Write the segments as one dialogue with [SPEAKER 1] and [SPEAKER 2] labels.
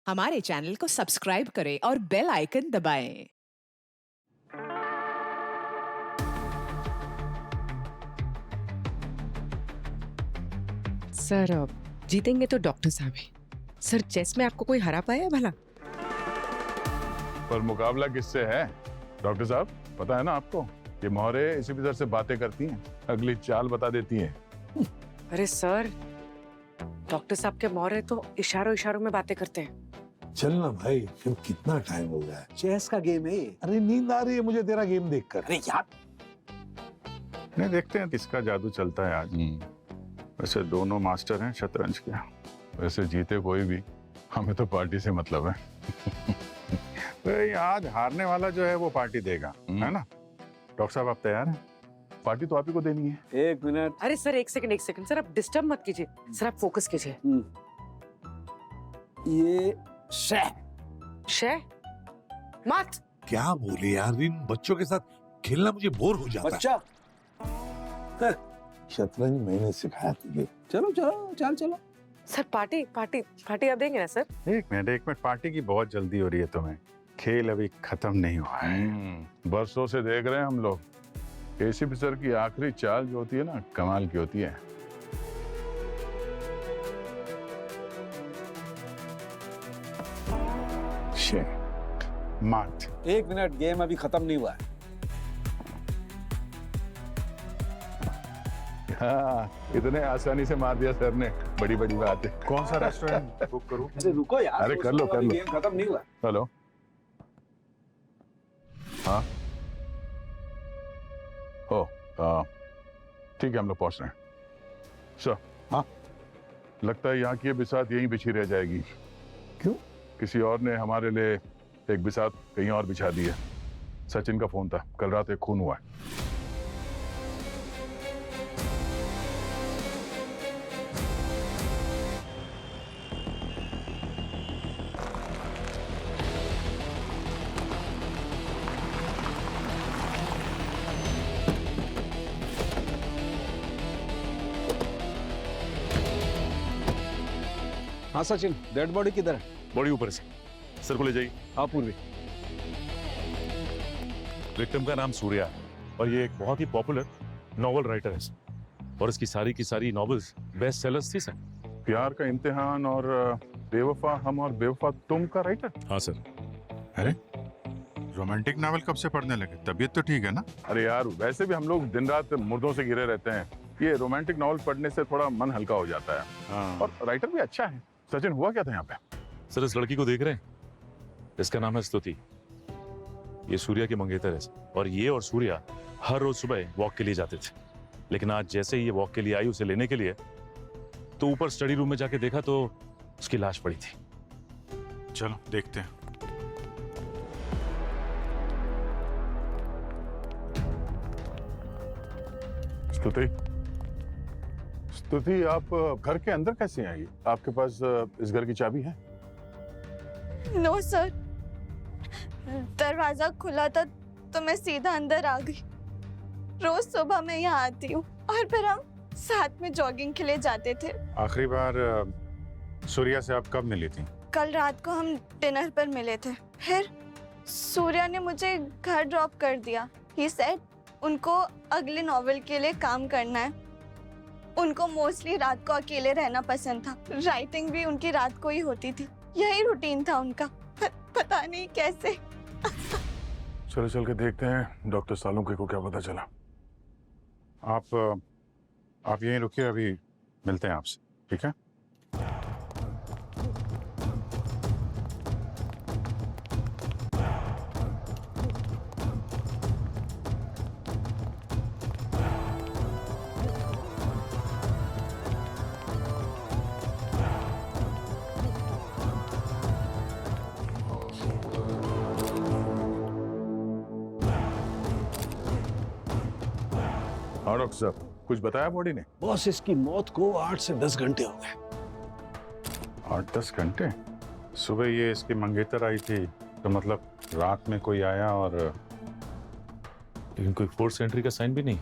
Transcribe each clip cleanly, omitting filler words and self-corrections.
[SPEAKER 1] हमारे चैनल को सब्सक्राइब करें और बेल आइकन दबाएं।
[SPEAKER 2] सर जीतेंगे तो डॉक्टर साहब है। सर चेस में आपको कोई हरा पाया भला?
[SPEAKER 3] पर मुकाबला किससे है डॉक्टर साहब? पता है ना आपको, ये मोहरे इसी तरह से बातें करती हैं, अगली चाल बता देती हैं।
[SPEAKER 2] अरे सर, डॉक्टर साहब के मोहरे तो इशारों इशारों में बातें करते हैं।
[SPEAKER 4] चल ना भाई, फिर कितना टाइम हो गया है।
[SPEAKER 5] चेस का गेम है ये।
[SPEAKER 4] अरे नींद आ रही है मुझे तेरा गेम देखकर।
[SPEAKER 5] अरे यार,
[SPEAKER 3] नहीं, देखते हैं किसका जादू चलता है आज। वैसे दोनों मास्टर हैं शतरंज के। वैसे जीते कोई भी, हमें तो पार्टी से मतलब है। तो आज हारने वाला जो है वो पार्टी देगा, है ना? डॉक्टर साहब आप तैयार हैं? पार्टी तो आप ही को देनी है।
[SPEAKER 5] एक मिनट।
[SPEAKER 2] अरे सर एक सेकंड सर, आप डिस्टर्ब मत कीजिए। सर आप फोकस कीजिए।
[SPEAKER 5] ये शह
[SPEAKER 2] शह मत।
[SPEAKER 4] क्या बोले यार, इन बच्चों के साथ खेलना मुझे बोर हो जाता है।
[SPEAKER 5] बच्चा,
[SPEAKER 4] शतरंज मैंने सिखाया तुझे।
[SPEAKER 5] चलो चलो चल चलो।
[SPEAKER 2] सर पार्टी पार्टी पार्टी आप देंगे ना सर?
[SPEAKER 3] एक मिनट, पार्टी की बहुत जल्दी हो रही है तुम्हें। खेल अभी खत्म नहीं हुआ है। बरसों से देख रहे हैं हम लोग। एसीपी सर की आखिरी चाल जो होती है ना, कमाल की होती है। मात।
[SPEAKER 5] एक मिनट, गेम अभी खत्म नहीं हुआ है।
[SPEAKER 3] हाँ, इतने आसानी से मार दिया सर ने, बड़ी बड़ी बात है। कौन सा रेस्टोरेंट बुक करूं?
[SPEAKER 5] अरे रुको यार।
[SPEAKER 3] अरे कर लो कर लो।
[SPEAKER 5] गेम खत्म नहीं हुआ।
[SPEAKER 3] हेलो, हाँ हो, ठीक है, हम लोग पहुंच रहे हैं। सर, हाँ लगता है यहाँ की ये बिसात यहीं बिछी रह जाएगी।
[SPEAKER 4] क्यों?
[SPEAKER 3] किसी और ने हमारे लिए एक बिसात कहीं और बिछा दी है। सचिन का फोन था, कल रात एक खून हुआ है।
[SPEAKER 5] हाँ सचिन, डेड बॉडी किधर है?
[SPEAKER 6] बॉडी ऊपर से सर को ले जाइए।
[SPEAKER 5] हाँ पूर्वी।
[SPEAKER 6] विक्टिम का नाम सूर्या है और ये एक बहुत ही पॉपुलर नॉवल राइटर है और इसकी सारी की सारी नॉवेल्स बेस्ट सेलर्स थी सर।
[SPEAKER 3] प्यार का इम्तिहान और बेवफा हम और बेवफा तुम का राइटर?
[SPEAKER 6] हाँ सर।
[SPEAKER 7] अरे रोमांटिक नावल कब से पढ़ने लगे? तबीयत तो ठीक है ना?
[SPEAKER 3] अरे यार, वैसे भी हम लोग दिन रात मुर्दों से घिरे रहते हैं। ये रोमांटिक नॉवल पढ़ने से थोड़ा मन हल्का हो जाता है।
[SPEAKER 7] हाँ।
[SPEAKER 3] और राइटर भी अच्छा है। सचिन, हुआ क्या था यहाँ पे?
[SPEAKER 6] सर इस लड़की को देख रहे हैं? इसका नाम है स्तुति। ये सूर्या की मंगेतर है और ये और सूर्या हर रोज सुबह वॉक के लिए जाते थे। लेकिन आज जैसे ही ये वॉक के लिए आई उसे लेने के लिए, तो ऊपर स्टडी रूम में जाके देखा तो उसकी लाश पड़ी थी।
[SPEAKER 7] चलो देखते हैं।
[SPEAKER 3] स्तुति, आप घर के अंदर कैसे आई? आपके पास इस घर की चाबी है?
[SPEAKER 8] नो सर, दरवाजा खुला था तो मैं सीधा अंदर आ गई। रोज सुबह मैं यहाँ आती हूँ और फिर हम साथ में जॉगिंग के लिए जाते थे।
[SPEAKER 7] आखिरी बार सूर्या से आप कब मिली थी?
[SPEAKER 8] कल रात को हम डिनर पर मिले थे। फिर सूर्या ने मुझे घर ड्रॉप कर दिया। ही सेड उनको अगले नॉवेल के लिए काम करना है। उनको मोस्टली रात को अकेले रहना पसंद था। राइटिंग भी उनकी रात को ही होती थी। यही रूटीन था उनका। पता नहीं कैसे।
[SPEAKER 3] चलो चल के देखते हैं डॉक्टर सालुंके को क्या पता चला।
[SPEAKER 7] आप यहीं रुकिए, अभी मिलते हैं आपसे, ठीक है?
[SPEAKER 3] हाँ डॉक्टर साहब, कुछ बताया बॉडी ने?
[SPEAKER 4] बॉस, इसकी मौत को 8 से 10 घंटे हो गए।
[SPEAKER 7] 8-10 घंटे? सुबह ये इसकी मंगेतर आई थी, तो मतलब रात में कोई आया और
[SPEAKER 6] लेकिन कोई फोर्स एंट्री का साइन भी नहीं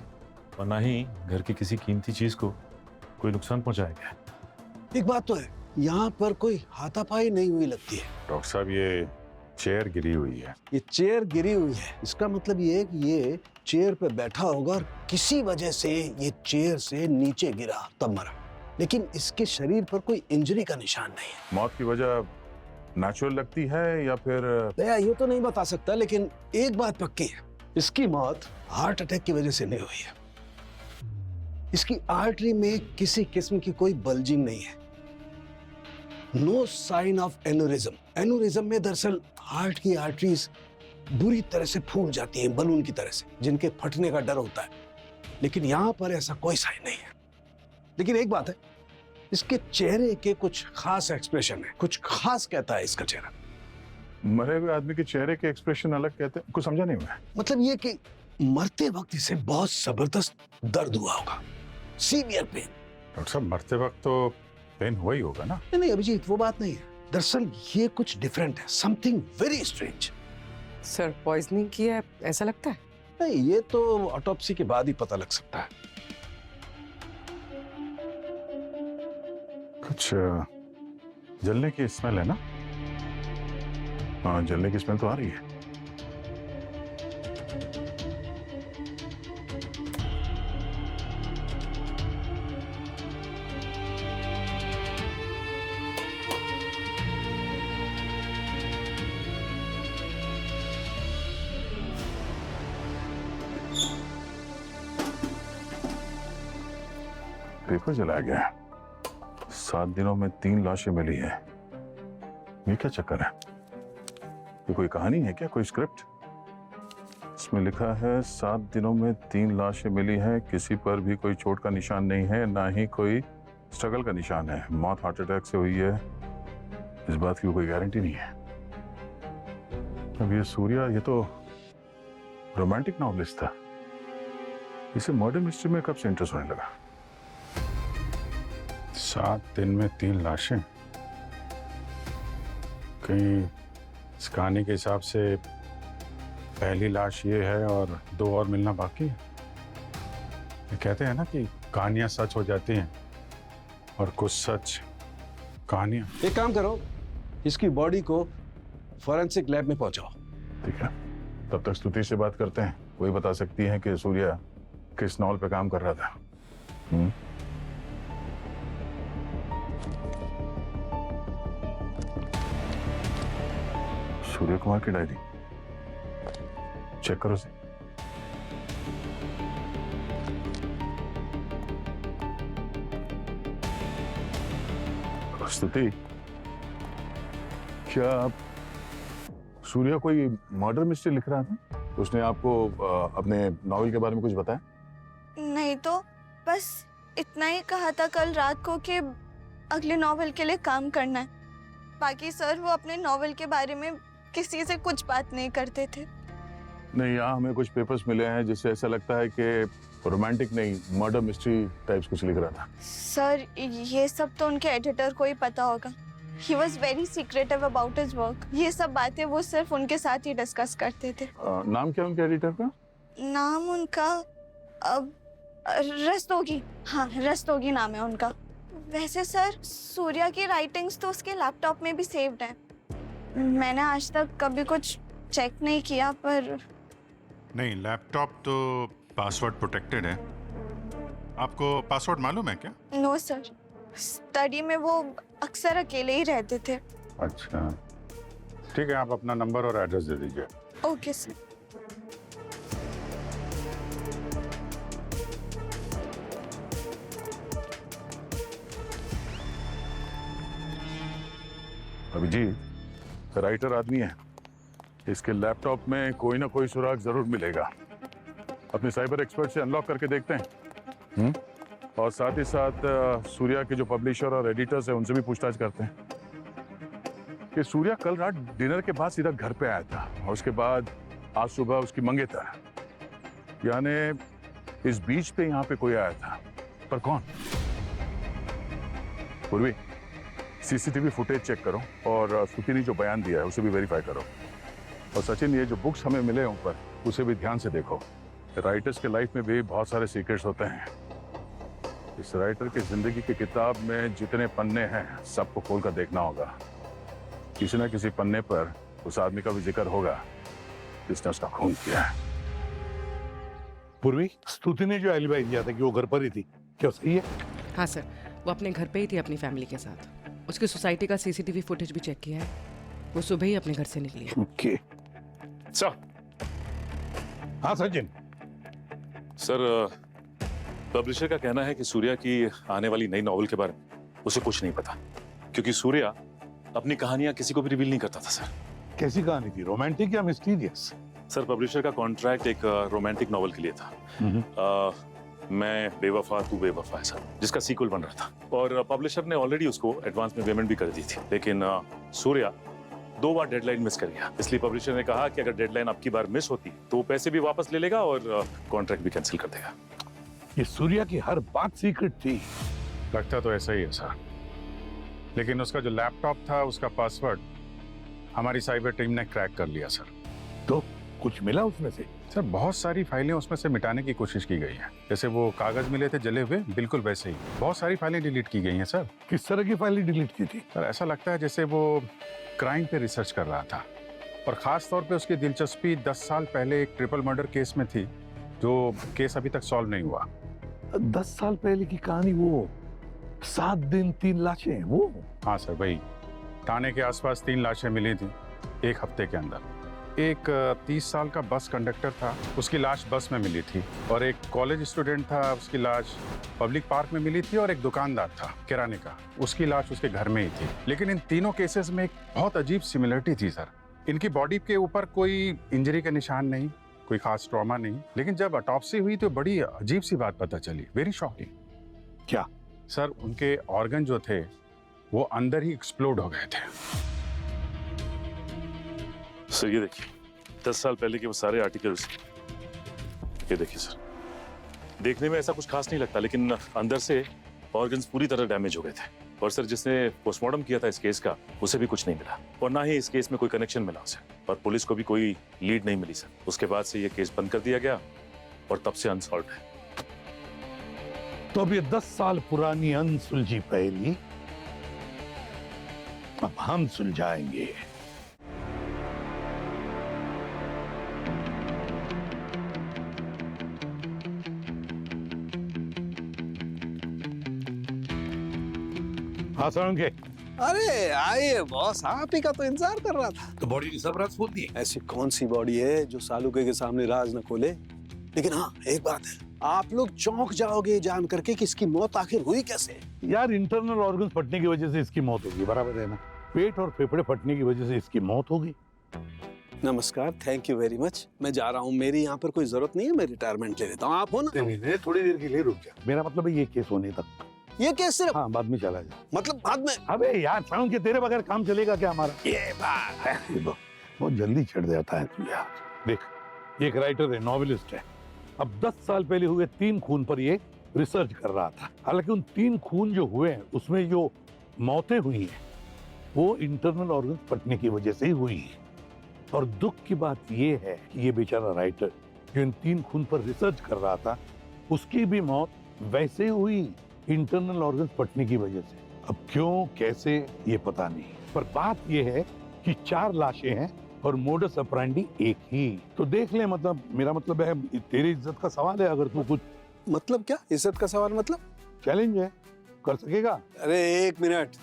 [SPEAKER 6] और ना ही घर की किसी कीमती चीज को कोई नुकसान पहुंचाया गया।
[SPEAKER 4] एक बात तो है, यहाँ पर कोई हाथापाई नहीं हुई लगती है।
[SPEAKER 3] डॉक्टर साहब ये चेयर गिरी हुई है।
[SPEAKER 4] ये चेयर गिरी हुई है, इसका मतलब ये है कि ये चेयर पे बैठा होगा और किसी वजह से ये चेयर से नीचे गिरा तब मरा, लेकिन इसके शरीर पर कोई इंजरी का निशान नहीं है।
[SPEAKER 3] मौत की वजह नेचुरल लगती है या फिर
[SPEAKER 4] भैया ये तो नहीं बता सकता, लेकिन एक बात पक्की है, इसकी मौत हार्ट अटैक की वजह से नहीं हुई है। इसकी आर्टरी में किसी किस्म की कोई बल्जिंग नहीं है, no sign of aneurysm. Aneurysm में दरअसल हार्ट की आर्टरीज बुरी तरह से फूल जाती हैं, बलून की तरह से, जिनके फटने का डर होता है, लेकिन यहां पर ऐसा कोई साइन नहीं है। लेकिन एक बात है, इसके चेहरे के कुछ खास एक्सप्रेशन है, कुछ खास कहता है इसका चेहरा।
[SPEAKER 3] मरे हुए आदमी के चेहरे के एक्सप्रेशन अलग कहते हैं, कुछ समझा नहीं मैं।
[SPEAKER 4] मतलब ये कि मरते वक्त इसे बहुत जबरदस्त दर्द हुआ होगा, सीवियर पेन।
[SPEAKER 3] डॉक्टर साहब मरते वक्त तो पेन हुआ ही होगा ना।
[SPEAKER 4] नहीं अभिजीत, वो बात नहीं है। दरअसल ये कुछ डिफरेंट है, something very strange.
[SPEAKER 2] Sir poisoning की है ऐसा लगता है?
[SPEAKER 4] नहीं, ये तो ऑटोप्सी के बाद ही पता लग सकता है।
[SPEAKER 3] कुछ जलने की स्मेल है ना? हाँ, जलने की स्मेल तो आ रही है। पेपर जलाया गया है। 7 दिनों में 3 लाशें मिली है। ये क्या चक्कर है? ये कोई कहानी है क्या, कोई स्क्रिप्ट? इसमें लिखा है 7 दिनों में 3 लाशें मिली हैं, किसी पर भी कोई चोट का निशान नहीं है, ना ही कोई स्ट्रगल का निशान है। मौत हार्ट अटैक से हुई है, इस बात की कोई गारंटी नहीं है। अब ये सूर्या, ये तो रोमांटिक नॉवेलिस्ट था, इसे मर्डर मिस्ट्री में कब से इंटरेस्ट होने लगा? 7 दिन में 3 लाशें। कहीं इस कहानी के हिसाब से पहली लाश ये है और 2 और मिलना बाकी है। ये कहते हैं ना कि कहानियां सच हो जाती हैं और कुछ सच कहानियां।
[SPEAKER 4] एक काम करो, इसकी बॉडी को फॉरेंसिक लैब में पहुंचाओ।
[SPEAKER 3] ठीक है, तब तक स्तुति से बात करते हैं, वही बता सकती है कि सूर्या किस नॉवल पे काम कर रहा था। सूर्य कुमार की डायरी चेक करो से। स्तुति, क्या सूर्या कोई मर्डर मिस्ट्री लिख रहा था? उसने आपको अपने नॉवेल के बारे में कुछ बताया?
[SPEAKER 8] नहीं तो बस इतना ही कहा था कल रात को कि अगले नॉवेल के लिए काम करना है। बाकी सर वो अपने नॉवेल के बारे में किसी से कुछ बात नहीं करते थे।
[SPEAKER 3] नहीं, यहाँ हमें कुछ पेपर्स मिले हैं जिससे ऐसा लगता है कि रोमांटिक नहीं, मर्डर मिस्ट्री टाइप्स कुछ लिख रहा था।
[SPEAKER 8] सर ये सब तो उनके एडिटर को ही पता होगा। He was very secretive about his work. ये सब बातें वो सिर्फ उनके साथ ही डिस्कस करते थे।
[SPEAKER 3] नाम क्या उनके एडिटर का?
[SPEAKER 8] नाम उनका रस्तोगी। हाँ, रस्तोगी नाम है उनका। वैसे सर सूर्या की राइटिंग्स तो उसके लैपटॉप में भी सेव्ड है। मैंने आज तक कभी कुछ चेक नहीं किया, पर
[SPEAKER 7] नहीं, लैपटॉप तो पासवर्ड प्रोटेक्टेड है। आपको पासवर्ड मालूम है क्या?
[SPEAKER 8] नो सर, स्टडी में वो अक्सर अकेले ही रहते थे।
[SPEAKER 3] अच्छा, ठीक है, आप अपना नंबर और एड्रेस दे दीजिए।
[SPEAKER 8] Okay sir.
[SPEAKER 3] अभिजीत राइटर आदमी है, इसके लैपटॉप में कोई ना कोई सुराग जरूर मिलेगा। अपने साइबर एक्सपर्ट से अनलॉक करके देखते हैं। और साथ ही साथ सूर्या के जो पब्लिशर और एडिटर्स हैं उनसे भी पूछताछ करते हैं कि सूर्या कल रात डिनर के बाद सीधा घर पे आया था और उसके बाद आज सुबह उसकी मंगेतर, यानी इस बीच पे यहाँ पे कोई आया था, पर कौन? पूर्वी, सीसीटीवी फुटेज चेक करो और स्तुति ने जो बयान दिया है उसे भी वेरीफाई करो। और सचिन, ये जो बुक्स हमें मिले हैं ऊपर, उसे भी ध्यान से देखो। राइटर्स के लाइफ में भी बहुत सारे सीक्रेट्स होते हैं। इस राइटर की जिंदगी की किताब में जितने पन्ने हैं सबको खोलकर देखना होगा। किसी न किसी पन्ने पर उस आदमी का भी जिक्र होगा जिसने उसका खून किया है।
[SPEAKER 9] पूर्वी, स्तुति ने जो एलिबाई दिया था कि वो घर पर ही थी, क्या सही है?
[SPEAKER 2] हाँ सर, वो अपने घर पे ही थी अपनी फैमिली के साथ। उसकी सोसाइटी का सीसीटीवी फुटेज भी चेक किया है। वो सुबह ही अपने घर से निकली है।
[SPEAKER 9] ओके।
[SPEAKER 6] सर।
[SPEAKER 9] हाँ सचिन।
[SPEAKER 6] सर, पब्लिशर का कहना है कि सूर्या की आने वाली नई नॉवेल के बारे में उसे कुछ नहीं पता, क्योंकि सूर्या अपनी कहानियां किसी को भी रिवील नहीं करता था। सर,
[SPEAKER 9] कैसी कहानी थी, रोमांटिक या मिस्टीरियस?
[SPEAKER 6] सर, पब्लिशर का कॉन्ट्रैक्ट एक रोमांटिक नॉवेल के लिए था। मैं बेवफा तू बेवफा है सर, जिसका सीक्वल बन रहा था, और पब्लिशर ने ऑलरेडी उसको एडवांस में पेमेंट भी कर दी थी। लेकिन सूर्या 2 बार डेडलाइन मिस कर गया, इसलिए पब्लिशर ने कहा कि अगर डेडलाइन आपकी बार मिस होती तो पैसे भी वापस ले लेगा और कॉन्ट्रैक्ट भी कैंसिल कर देगा।
[SPEAKER 9] ये सूर्या की हर बात सीक्रेट थी।
[SPEAKER 3] लगता तो ऐसा ही है सर, लेकिन उसका जो लैपटॉप था उसका पासवर्ड हमारी साइबर टीम ने क्रैक कर लिया सर।
[SPEAKER 9] तो कुछ मिला उसमें से?
[SPEAKER 3] सर, बहुत सारी फाइलें उसमें से मिटाने की कोशिश की गई है। जैसे वो कागज मिले थे जले हुए, बिल्कुल वैसे ही बहुत सारी फाइलें डिलीट की गई हैं सर।
[SPEAKER 9] किस तरह की फाइलें डिलीट की थी?
[SPEAKER 3] सर, ऐसा लगता है जैसे वो क्राइम पे रिसर्च कर रहा था, और खास तौर पे उसकी दिलचस्पी 10 साल पहले एक ट्रिपल मर्डर केस में थी, जो केस अभी तक सॉल्व नहीं हुआ।
[SPEAKER 9] 10 साल पहले की कहानी, वो 7 दिन 3 लाशें, वो?
[SPEAKER 3] हाँ सर, वही। थाने के आसपास 3 लाशें मिली थी 1 हफ्ते के अंदर। एक 30 साल का बस कंडक्टर था, उसकी लाश बस में मिली थी, और एक कॉलेज स्टूडेंट था, उसकी लाश पब्लिक पार्क में मिली थी, और एक दुकानदार था किराने का, उसकी लाश उसके घर में ही थी। लेकिन इन तीनों केसेस में एक बहुत अजीब सिमिलरिटी थी सर। इनकी बॉडी के ऊपर कोई इंजरी के निशान नहीं, कोई खास ट्रॉमा नहीं, लेकिन जब ऑटोप्सी हुई तो बड़ी अजीब सी बात पता चली, वेरी शॉकिंग।
[SPEAKER 9] क्या?
[SPEAKER 3] सर, उनके ऑर्गन जो थे वो अंदर ही एक्सप्लोड हो गए थे।
[SPEAKER 6] सर, ये देखिए 10 साल पहले के वो सारे आर्टिकल्स, ये देखिए सर। देखने में ऐसा कुछ खास नहीं लगता, लेकिन अंदर से ऑर्गन्स पूरी तरह डैमेज हो गए थे। और सर, जिसने पोस्टमार्टम किया था इस केस का, उसे भी कुछ नहीं मिला, और ना ही इस केस में कोई कनेक्शन मिला उसे, और पुलिस को भी कोई लीड नहीं मिली सर। उसके बाद से ये केस बंद कर दिया गया, और तब से अनसॉल्व्ड है।
[SPEAKER 9] तो अब ये 10 साल पुरानी अनसुलझी पहेली अब हम सुलझाएंगे। हाँ सारंगे।
[SPEAKER 4] अरे आइए बॉस, आप ही का तो इंतजार कर रहा था।
[SPEAKER 9] तो बॉडी की सब राज खोल दी?
[SPEAKER 4] ऐसी कौन सी बॉडी है जो सालुके के सामने राज न खोले? लेकिन हाँ, एक बात है, आप लोग चौंक जाओगे जान करके कि इसकी मौत आखिर हुई कैसे।
[SPEAKER 9] यार, इंटरनल ऑर्गन्स फटने की वजह से इसकी मौत होगी, बराबर है ना? पेट और फेफड़े फटने की वजह से इसकी मौत होगी।
[SPEAKER 4] नमस्कार, थैंक यू वेरी मच। मैं जा रहा हूँ, मेरी यहाँ पर कोई जरूरत नहीं है, मैं रिटायरमेंट ले लेता हूँ। आप हो ना?
[SPEAKER 9] नहीं, थोड़ी देर के लिए रुक जा। मेरा मतलब है ये केस होने तक।
[SPEAKER 4] ये केस सिर्फ?
[SPEAKER 9] हाँ, बाद में चला जा।
[SPEAKER 4] मतलब बाद में?
[SPEAKER 9] अबे यार, साउंड के तेरे बगैर काम चलेगा क्या हमारा? ये बात है, बहुत जल्दी चढ़ जाता है तू यार। देख, ये एक राइटर है, नॉवेलिस्ट है। अब 10 साल पहले हुए 3 खून पर ये रिसर्च कर रहा था। हालांकि उन 3 खून जो हुए हैं उसमें जो मौतें हुई हैं वो इंटरनल ऑर्गन फटने की वजह से ही हुई है। और दुख की बात ये है कि ये बेचारा राइटर जो इन 3 खून पर रिसर्च कर रहा था, उसकी भी मौत वैसे ही हुई, इंटरनल ऑर्गन फटने की वजह से। अब क्यों, कैसे, ये पता नहीं, पर बात ये है कि 4 लाशें हैं और मोडस ऑपरेंडी एक ही। तो देख ले, मतलब मेरा मतलब है, तेरी इज्जत का सवाल है। अगर तू कुछ...
[SPEAKER 4] मतलब क्या इज्जत का सवाल? मतलब
[SPEAKER 9] चैलेंज है, कर सकेगा?
[SPEAKER 4] अरे 1 मिनट,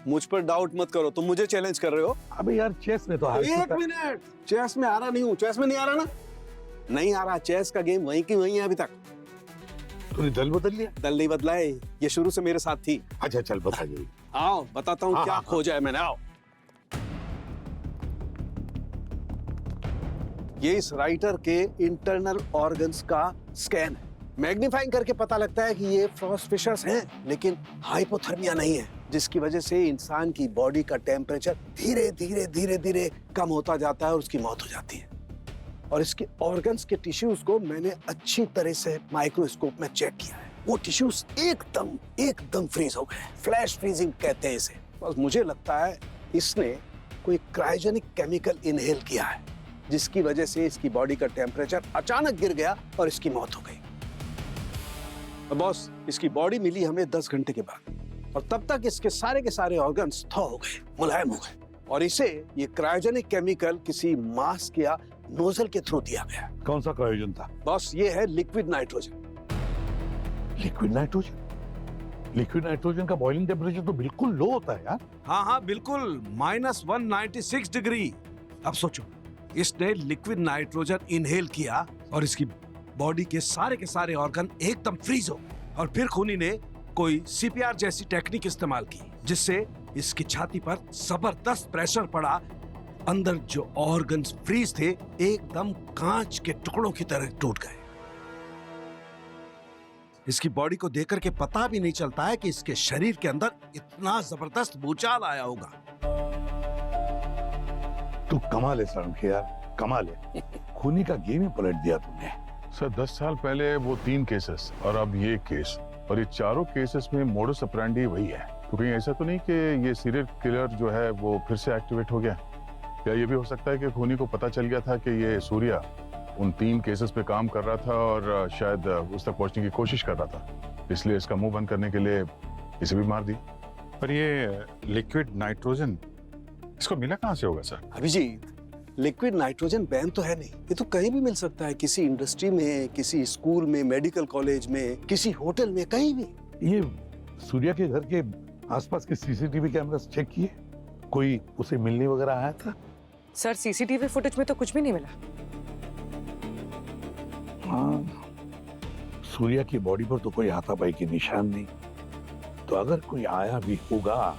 [SPEAKER 4] मुझ पर डाउट मत करो, तुम मुझे चैलेंज कर रहे हो।
[SPEAKER 9] अबे यार, चेस में तो
[SPEAKER 4] 1 मिनट, चेस में आ रहा नहीं हूँ। चेस में नहीं आ रहा ना? नहीं आ रहा। चेस का गेम वहीं की वहीं है अभी तक।
[SPEAKER 9] तूने दल बदल लिया?
[SPEAKER 4] दल नहीं बदला है, ये शुरू से मेरे साथ थी।
[SPEAKER 9] अच्छा चल, बता जरूर।
[SPEAKER 4] आओ बताता हूँ
[SPEAKER 9] हाँ,
[SPEAKER 4] क्या
[SPEAKER 9] हाँ,
[SPEAKER 4] खोजा है मैंने। आओ, ये इस राइटर के इंटरनल ऑर्गन्स का स्कैन है। मैग्नीफाइंग करके पता लगता है कि ये फ्रॉस्ट फिशर्स हैं, लेकिन हाइपोथर्मिया नहीं है, जिसकी वजह से इंसान की बॉडी का टेम्परेचर धीरे धीरे धीरे धीरे कम होता जाता है और उसकी मौत हो जाती है। और इसके ऑर्गन्स के टिश्यूज को मैंने अच्छी तरह से माइक्रोस्कोप में चेक किया है। वो टिश्यूज एकदम फ्रीज हो गए। फ्लैश फ्रीजिंग कहते हैं इसे। बस मुझे लगता है इसने कोई क्रायोजेनिक केमिकल इनहेल किया है, जिसकी वजह से इसकी बॉडी का टेम्परेचर अचानक गिर गया और इसकी मौत हो गई। बॉस, इसकी बॉडी मिली हमें 10 घंटे के बाद, और तब तक इसके सारे ऑर्गन्स थॉ हो गए, मुलायम हो गए, और इसे ये क्रायोजेनिक केमिकल किसी मास्क या नोजल के थ्रू दिया गया।
[SPEAKER 9] कौन सा क्रायोजन था?
[SPEAKER 4] बॉस, ये है liquid nitrogen.
[SPEAKER 9] Liquid nitrogen? Liquid nitrogen का बॉइलिंग टेम्परेचर तो बिल्कुल लो होता है यार।
[SPEAKER 4] हाँ, बिल्कुल, -196 डिग्री। अब सोचो, इसने लिक्विड नाइट्रोजन इनहेल किया और इसकी बॉडी के सारे ऑर्गन एकदम फ्रीज हो, और फिर खूनी ने कोई सीपीआर जैसी टेक्निक इस्तेमाल की, जिससे इसकी छाती पर जबरदस्त प्रेशर पड़ा। अंदर जो ऑर्गन्स फ्रीज थे एकदम कांच के टुकड़ों की तरह टूट गए। इसकी बॉडी को देखकर के पता भी नहीं चलता है कि इसके शरीर के अंदर इतना जबरदस्त भूचाल आया होगा।
[SPEAKER 9] तू कमाल है सरण के यार, कमाल है। खूनी का गेम ही पलट दिया तुमने।
[SPEAKER 3] सर 10 साल पहले वो 3 केसेस और अब ये केस, और ये चारों केसेस में मोडस ऑपरेंडी वही है। तो कहीं ऐसा तो नहीं कि ये सीरियल किलर जो है वो फिर से एक्टिवेट हो गया? या ये भी हो सकता है कि खूनी को पता चल गया था कि ये सूर्या उन 3 केसेस पे काम कर रहा था और शायद उस तक पहुंचने की कोशिश कर रहा था, इसलिए इसका मुंह बंद करने के लिए इसे भी मार दी।
[SPEAKER 7] पर ये लिक्विड नाइट्रोजन इसको मिला कहाँ से होगा sir?
[SPEAKER 4] Abhijeet, liquid nitrogen ban तो है नहीं, ये तो कहीं भी मिल सकता है, किसी इंडस्ट्री में, किसी स्कूल में, मेडिकल कॉलेज में, किसी होटल में, कहीं भी।
[SPEAKER 9] ये सूर्या के घर के आसपास के सीसीटीवी कैमरास चेक किए? कोई उसे मिलने वगैरह आया था?
[SPEAKER 2] सर सीसीटीवी फुटेज में तो कुछ भी नहीं मिला।
[SPEAKER 9] हाँ, सूर्या की बॉडी पर तो कोई हाथापाई के निशान नहीं, तो अगर कोई आया भी होगा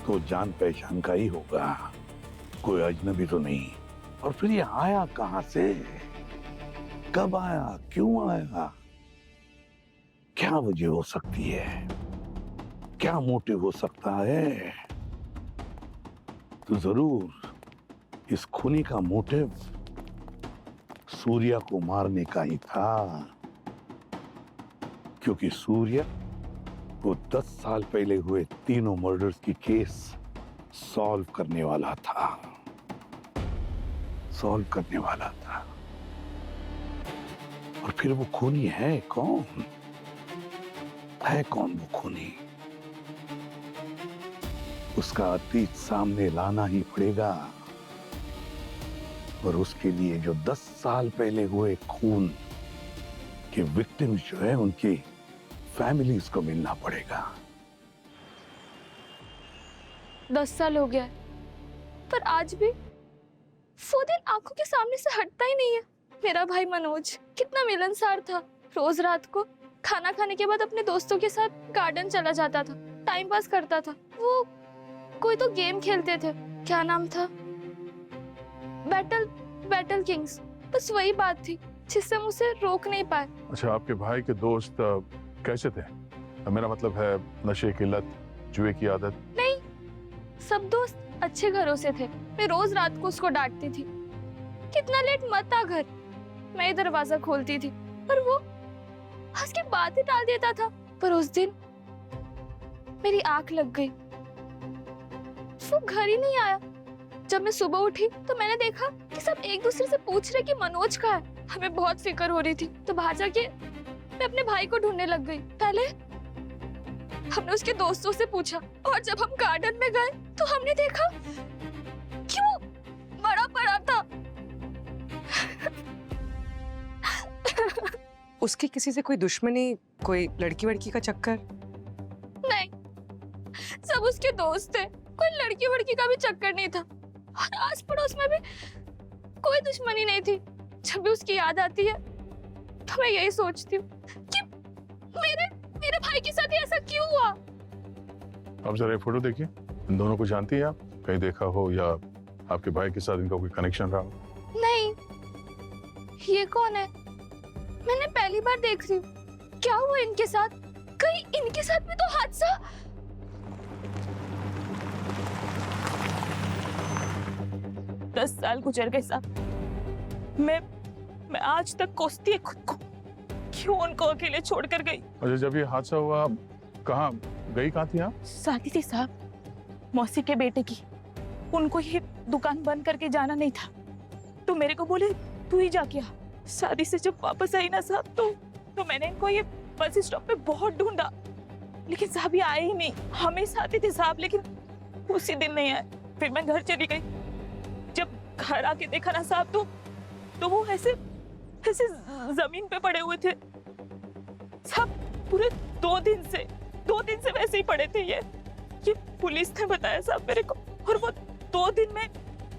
[SPEAKER 9] तो जान पहचान का ही होगा, कोई अजनबी तो नहीं। और फिर ये आया कहां से, कब आया, क्यों आया, क्या वजह हो सकती है, क्या मोटिव हो सकता है? तो जरूर इस खूनी का मोटिव सूर्या को मारने का ही था, क्योंकि सूर्या वो 10 साल पहले हुए तीनों मर्डर्स की केस सॉल्व करने वाला था, और फिर वो खूनी है कौन? वो खूनी? उसका अतीत सामने लाना ही पड़ेगा, और उसके लिए जो 10 साल पहले हुए खून के विक्टिम्स जो है उनकी फैमिलीज को मिलना पड़ेगा।
[SPEAKER 8] 10 साल हो गया है, पर आज भी वो दिन आंखों के सामने से हटता ही नहीं है। मेरा भाई मनोज कितना मिलनसार था, रोज रात को खाना खाने के बाद अपने दोस्तों के साथ गार्डन चला जाता था, टाइम पास करता था। वो कोई तो गेम खेलते थे, क्या नाम था, बैटल किंग्स, बस वही बात थी जिससे हम उसे रोक नहीं पाए।
[SPEAKER 3] अच्छा, आपके भाई के दोस्त कैसे थे? मेरा मतलब है नशे की लत, जुए की आदत?
[SPEAKER 8] नहीं, सब दोस्त अच्छे घरों से थे। मैं रोज रात को उसको डांटती थी, कितना लेट मत आ घर, मैं दरवाजा खोलती थी, पर वो हंस के बातें टाल देता था। पर उस दिन मेरी आंख लग गई, वो घर ही नहीं आया। जब मैं सुबह उठी तो मैंने देखा कि सब एक दूसरे से पूछ रहे कि मनोज कहाँ है। हमें बहुत फिक्र हो रही थी, तो बाहर जाके मैं अपने भाई को ढूंढने लग गई। पहले हमने उसके दोस्तों से पूछा, और जब हम गार्डन में गए तो हमने देखा कि वो मरा पड़ा था।
[SPEAKER 2] उसकी किसी से कोई दुश्मनी, कोई लड़की वड़की का चक्कर?
[SPEAKER 8] नहीं, सब उसके दोस्त थे, कोई लड़की वड़की का भी चक्कर नहीं था, और आस पड़ोस में भी कोई दुश्मनी नहीं थी। जब भी उसकी याद आती है तो मैं यही सोचती हूँ कि मेरे भाई के साथ ऐसा क्यों हुआ।
[SPEAKER 3] आप जरा ये फोटो देखिए, इन दोनों को जानती हैं आप? कहीं देखा हो या आपके भाई के साथ इनका कोई कनेक्शन रहा हो?
[SPEAKER 8] नहीं, ये कौन है? मैंने पहली बार देख रही हूँ। क्या हुआ इनके साथ? कहीं इनके साथ भी तो हादसा?
[SPEAKER 10] 10 साल गुजर गए साहब, मैं आज तक कोसती है खुद को, क्यों उनको अकेले छोड़कर गई।
[SPEAKER 3] अच्छा, जब ये हादसा हुआ कहाँ गई, कहाँ थी आप?
[SPEAKER 10] शादी थी साहब, मौसी के बेटे की। उनको ये दुकान बंद करके जाना नहीं था, तो मेरे को बोले तू ही जाके आ। शादी से जब वापस आई ना साहब, तो तो मैंने इनको ये बस स्टॉप पे बहुत ढूंढा, लेकिन साहब ये आए ही नहीं। हमेशा आते थे साहब, लेकिन उसी दिन नहीं आए। फिर मैं घर चली गई। जब घर आके देखा ना साहब, तो वो ऐसे ऐसे जमीन पे पड़े हुए थे साहब। पूरे 2 दिन से वैसे ही पड़े थे। ये पुलिस ने बताया साहब मेरे को। और वो 2 दिन में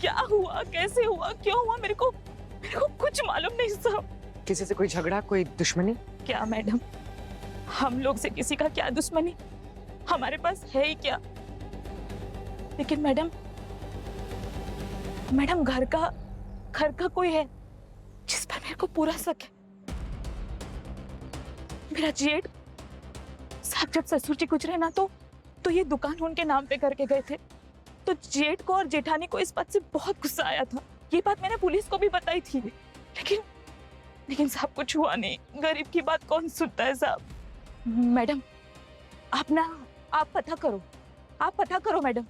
[SPEAKER 10] क्या हुआ, कैसे हुआ, क्यों हुआ, मेरे को कुछ मालूम नहीं साहब।
[SPEAKER 2] किसी से कोई झगड़ा, कोई दुश्मनी?
[SPEAKER 10] क्या मैडम, हम लोग से किसी का क्या दुश्मनी, हमारे पास है ही क्या। लेकिन मैडम घर का कोई है जिस पर मेरे को पूरा शक है। मेरा जेठ साहब जब ससुर जी गुजरे ना, तो ये दुकान उनके नाम पे करके गए थे। तो जेठ को और जेठानी को इस बात से बहुत गुस्सा आया था। ये बात मैंने पुलिस को भी बताई थी, लेकिन साहब कुछ हुआ नहीं। गरीब की बात कौन सुनता है साहब। मैडम आप पता करो मैडम।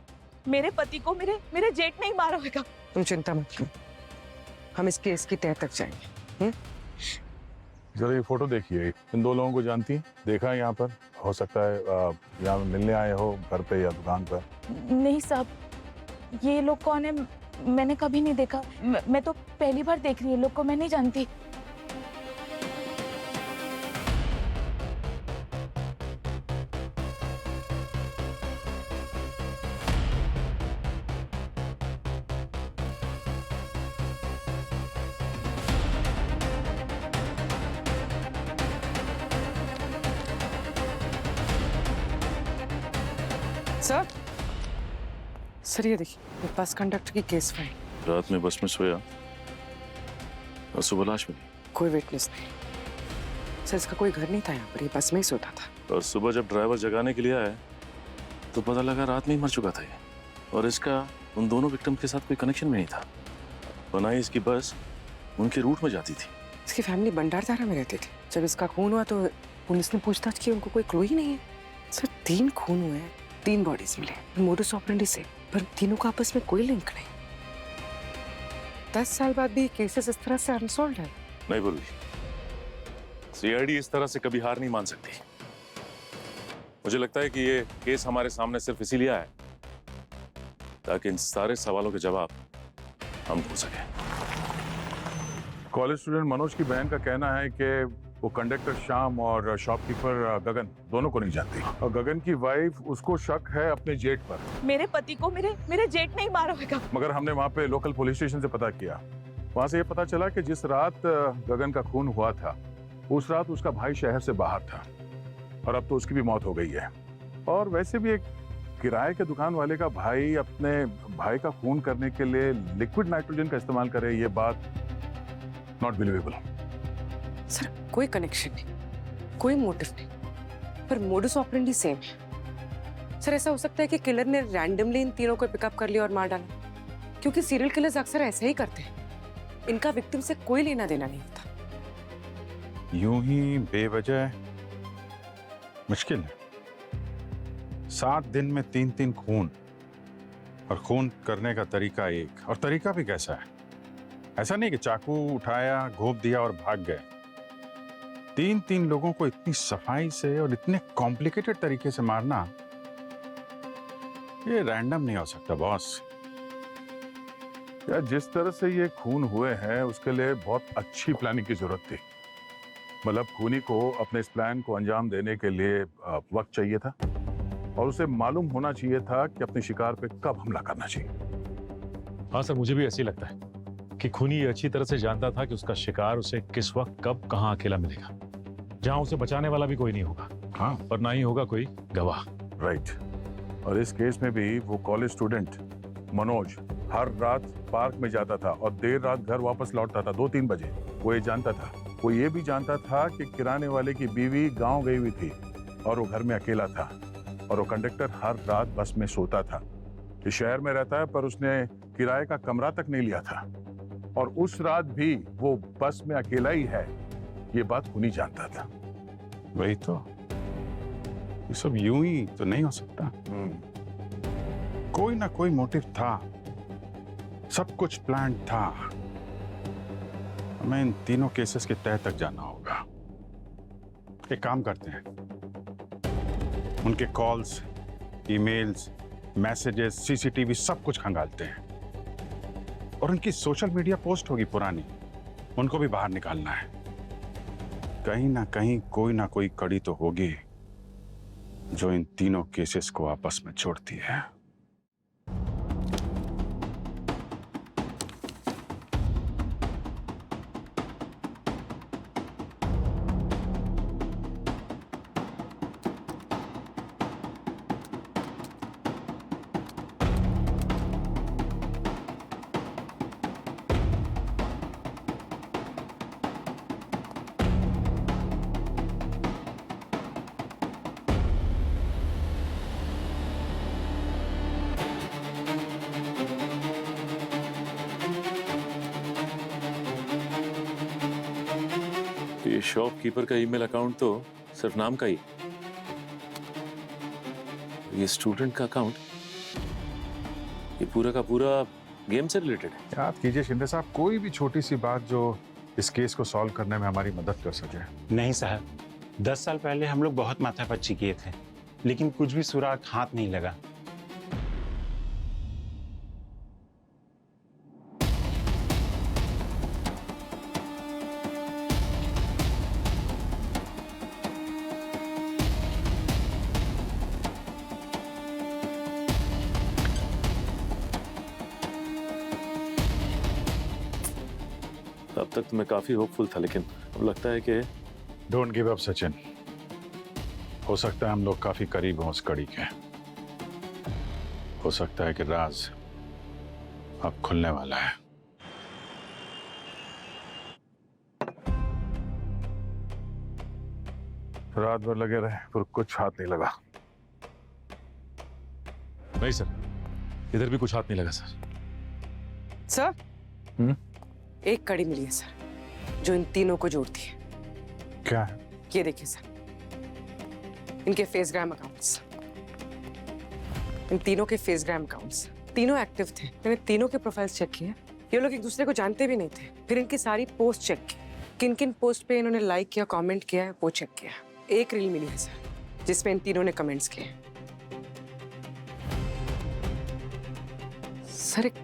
[SPEAKER 10] मेरे पति को मेरे जेठ नहीं मारा होगा।
[SPEAKER 2] तुम चिंता मत करो, हम इस केस की तह तक जाएंगे।
[SPEAKER 3] जरा ये फोटो देखिए, इन 2 लोगों को जानती हैं? देखा है यहाँ पर? हो सकता है यहाँ मिलने आए हो घर पे या दुकान पर।
[SPEAKER 10] नहीं साहब, ये लोग कौन है मैंने कभी नहीं देखा। मैं तो पहली बार देख रही हूँ लोग को, मैं नहीं जानती।
[SPEAKER 2] सर ये देखिए, बस कंडक्टर की केस फाइल।
[SPEAKER 6] रात में बस में सोया और सुबह लाश मिली।
[SPEAKER 2] कोई विटनेस नहीं सर, इसका कोई घर नहीं था यहाँ पर, ये बस में ही सोता था।
[SPEAKER 6] और सुबह जब ड्राइवर जगाने के लिए आया तो पता लगा रात में ही मर चुका था ये। और इसका उन दोनों विक्टिम के साथ कोई कनेक्शन भी नहीं था, और ना ही इसकी बस उनके रूट में जाती थी।
[SPEAKER 2] इसकी फैमिली भंडारधारा में रहती थी। जब इसका खून हुआ तो पुलिस ने पूछताछ की, उनको कोई क्लू ही नहीं है। सर 3 खून हुए हैं, 3 बॉडीज मिले मोडस ऑपरेंडी से, पर तीनों का आपस में कोई लिंक नहीं। 10 साल बाद भी केसेस इस तरह से अनसॉल्व्ड है।
[SPEAKER 6] नहीं बोली, सीआईडी इस तरह से कभी हार नहीं मान सकती। मुझे लगता है कि ये केस हमारे सामने सिर्फ इसीलिए आया ताकि इन सारे सवालों के जवाब हम ढूंढ सकें।
[SPEAKER 3] कॉलेज स्टूडेंट मनोज की बहन का कहना है कि वो कंडक्टर श्याम और शॉपकीपर गगन दोनों को नहीं जानती, और गगन की वाइफ उसको शक है अपने जेठ पर।
[SPEAKER 10] मेरे पति को मेरे जेठ नहीं मारा होगा।
[SPEAKER 3] मगर हमने वहाँ पे लोकल पुलिस स्टेशन से पता किया, वहाँ से ये पता चला कि जिस रात गगन का खून हुआ था उस रात उसका भाई शहर से बाहर था, और अब तो उसकी भी मौत हो गई है। और वैसे भी एक किराए के दुकान वाले का भाई अपने भाई का खून करने के लिए लिक्विड नाइट्रोजन का इस्तेमाल करे, ये बात नॉट बिलीवेबल।
[SPEAKER 2] सर कोई कनेक्शन नहीं, कोई मोटिव नहीं, पर मोडस ऑपरेंडी सेम है। सर ऐसा हो सकता है कि किलर ने रैंडमली इन तीनों को पिकअप कर लिया और मार डाला, क्योंकि सीरियल किलर्स अक्सर ऐसे ही करते हैं। इनका विक्टिम से कोई लेना देना नहीं होता।
[SPEAKER 3] यूं ही बेवजह मुश्किल है। 7 दिन में 3 खून, और खून करने का तरीका एक, और तरीका भी कैसा है। ऐसा नहीं कि चाकू उठाया, घोंप दिया और भाग गए। 3 लोगों को इतनी सफाई से और इतने कॉम्प्लिकेटेड तरीके से मारना, ये रैंडम नहीं हो सकता बॉस। यार जिस तरह से ये खून हुए हैं उसके लिए बहुत अच्छी प्लानिंग की जरूरत थी। मतलब खूनी को अपने इस प्लान को अंजाम देने के लिए वक्त चाहिए था, और उसे मालूम होना चाहिए था कि अपने शिकार पे कब हमला करना चाहिए।
[SPEAKER 6] हाँ सर, मुझे भी ऐसे ही लगता है कि खूनी ये अच्छी तरह से जानता था कि उसका शिकार उसे किस वक्त कब कहाँ अकेला मिलेगा, जहाँ उसे बचाने वाला भी कोई नहीं होगा।
[SPEAKER 3] हाँ,
[SPEAKER 6] और ना ही होगा कोई गवाह।
[SPEAKER 3] राइट। और इस केस में भी वो कॉलेज स्टूडेंट मनोज हर रात पार्क में जाता था और देर रात घर वापस लौटता था 2-3 बजे। वो ये जानता था, वो ये भी जानता था कि किराने वाले की बीवी गांव गई हुई थी और वो घर में अकेला था, और वो कंडक्टर हर रात बस में सोता था। इस शहर में रहता है पर उसने किराए का कमरा तक नहीं लिया था, और उस रात भी वो बस में अकेला ही है, ये बात खूनी जानता था। वही तो, ये सब यूं ही तो नहीं हो सकता। कोई ना कोई मोटिव था, सब कुछ प्लान था। हमें इन तीनों केसेस के तह तक जाना होगा।
[SPEAKER 7] एक काम करते हैं, उनके कॉल्स, ईमेल्स, मैसेजेस, सीसीटीवी सब कुछ खंगालते हैं, और उनकी सोशल मीडिया पोस्ट होगी पुरानी, उनको भी बाहर निकालना है। कहीं ना कोई कड़ी तो होगी जो इन तीनों केसेस को आपस में जोड़ती है।
[SPEAKER 6] ये शॉपकीपर का ईमेल अकाउंट तो सिर्फ नाम का ही, ये स्टूडेंट का अकाउंट, ये पूरा का पूरा गेम से रिलेटेड है।
[SPEAKER 3] याद कीजिए शिंदे साहब, कोई भी छोटी सी बात जो इस केस को सॉल्व करने में हमारी मदद कर सके।
[SPEAKER 11] नहीं साहब, 10 साल पहले हम लोग बहुत माथापच्ची किए थे, लेकिन कुछ भी सुराग हाथ नहीं लगा।
[SPEAKER 6] अब तक तो मैं काफी होपफुल था, लेकिन अब लगता है कि
[SPEAKER 3] डोंट गिव अप सचिन, हो सकता है हम लोग काफी करीब हों उस कड़ी के। हो सकता है कि राज अब खुलने वाला है। रात भर लगे रहे पर कुछ हाथ नहीं लगा।
[SPEAKER 6] नहीं सर, इधर भी कुछ हाथ नहीं लगा सर।
[SPEAKER 2] सर, एक कड़ी मिली है सर, जो इन तीनों को जोड़ती है।
[SPEAKER 3] क्या है?
[SPEAKER 2] ये देखिए सर, इनके फेसग्राम अकाउंट्स, इन तीनों के फेसग्राम अकाउंट्स, तीनों एक्टिव थे। मैंने तीनों के प्रोफाइल्स चेक किए। ये लोग एक दूसरे को जानते भी नहीं थे। फिर इनकी सारी पोस्ट चेक की, किन किन पोस्ट पे इन्होंने लाइक किया, कमेंट किया है, वो चेक किया। एक रील मिली है सर, जिसमें इन तीनों ने कमेंट्स किए। सर, एक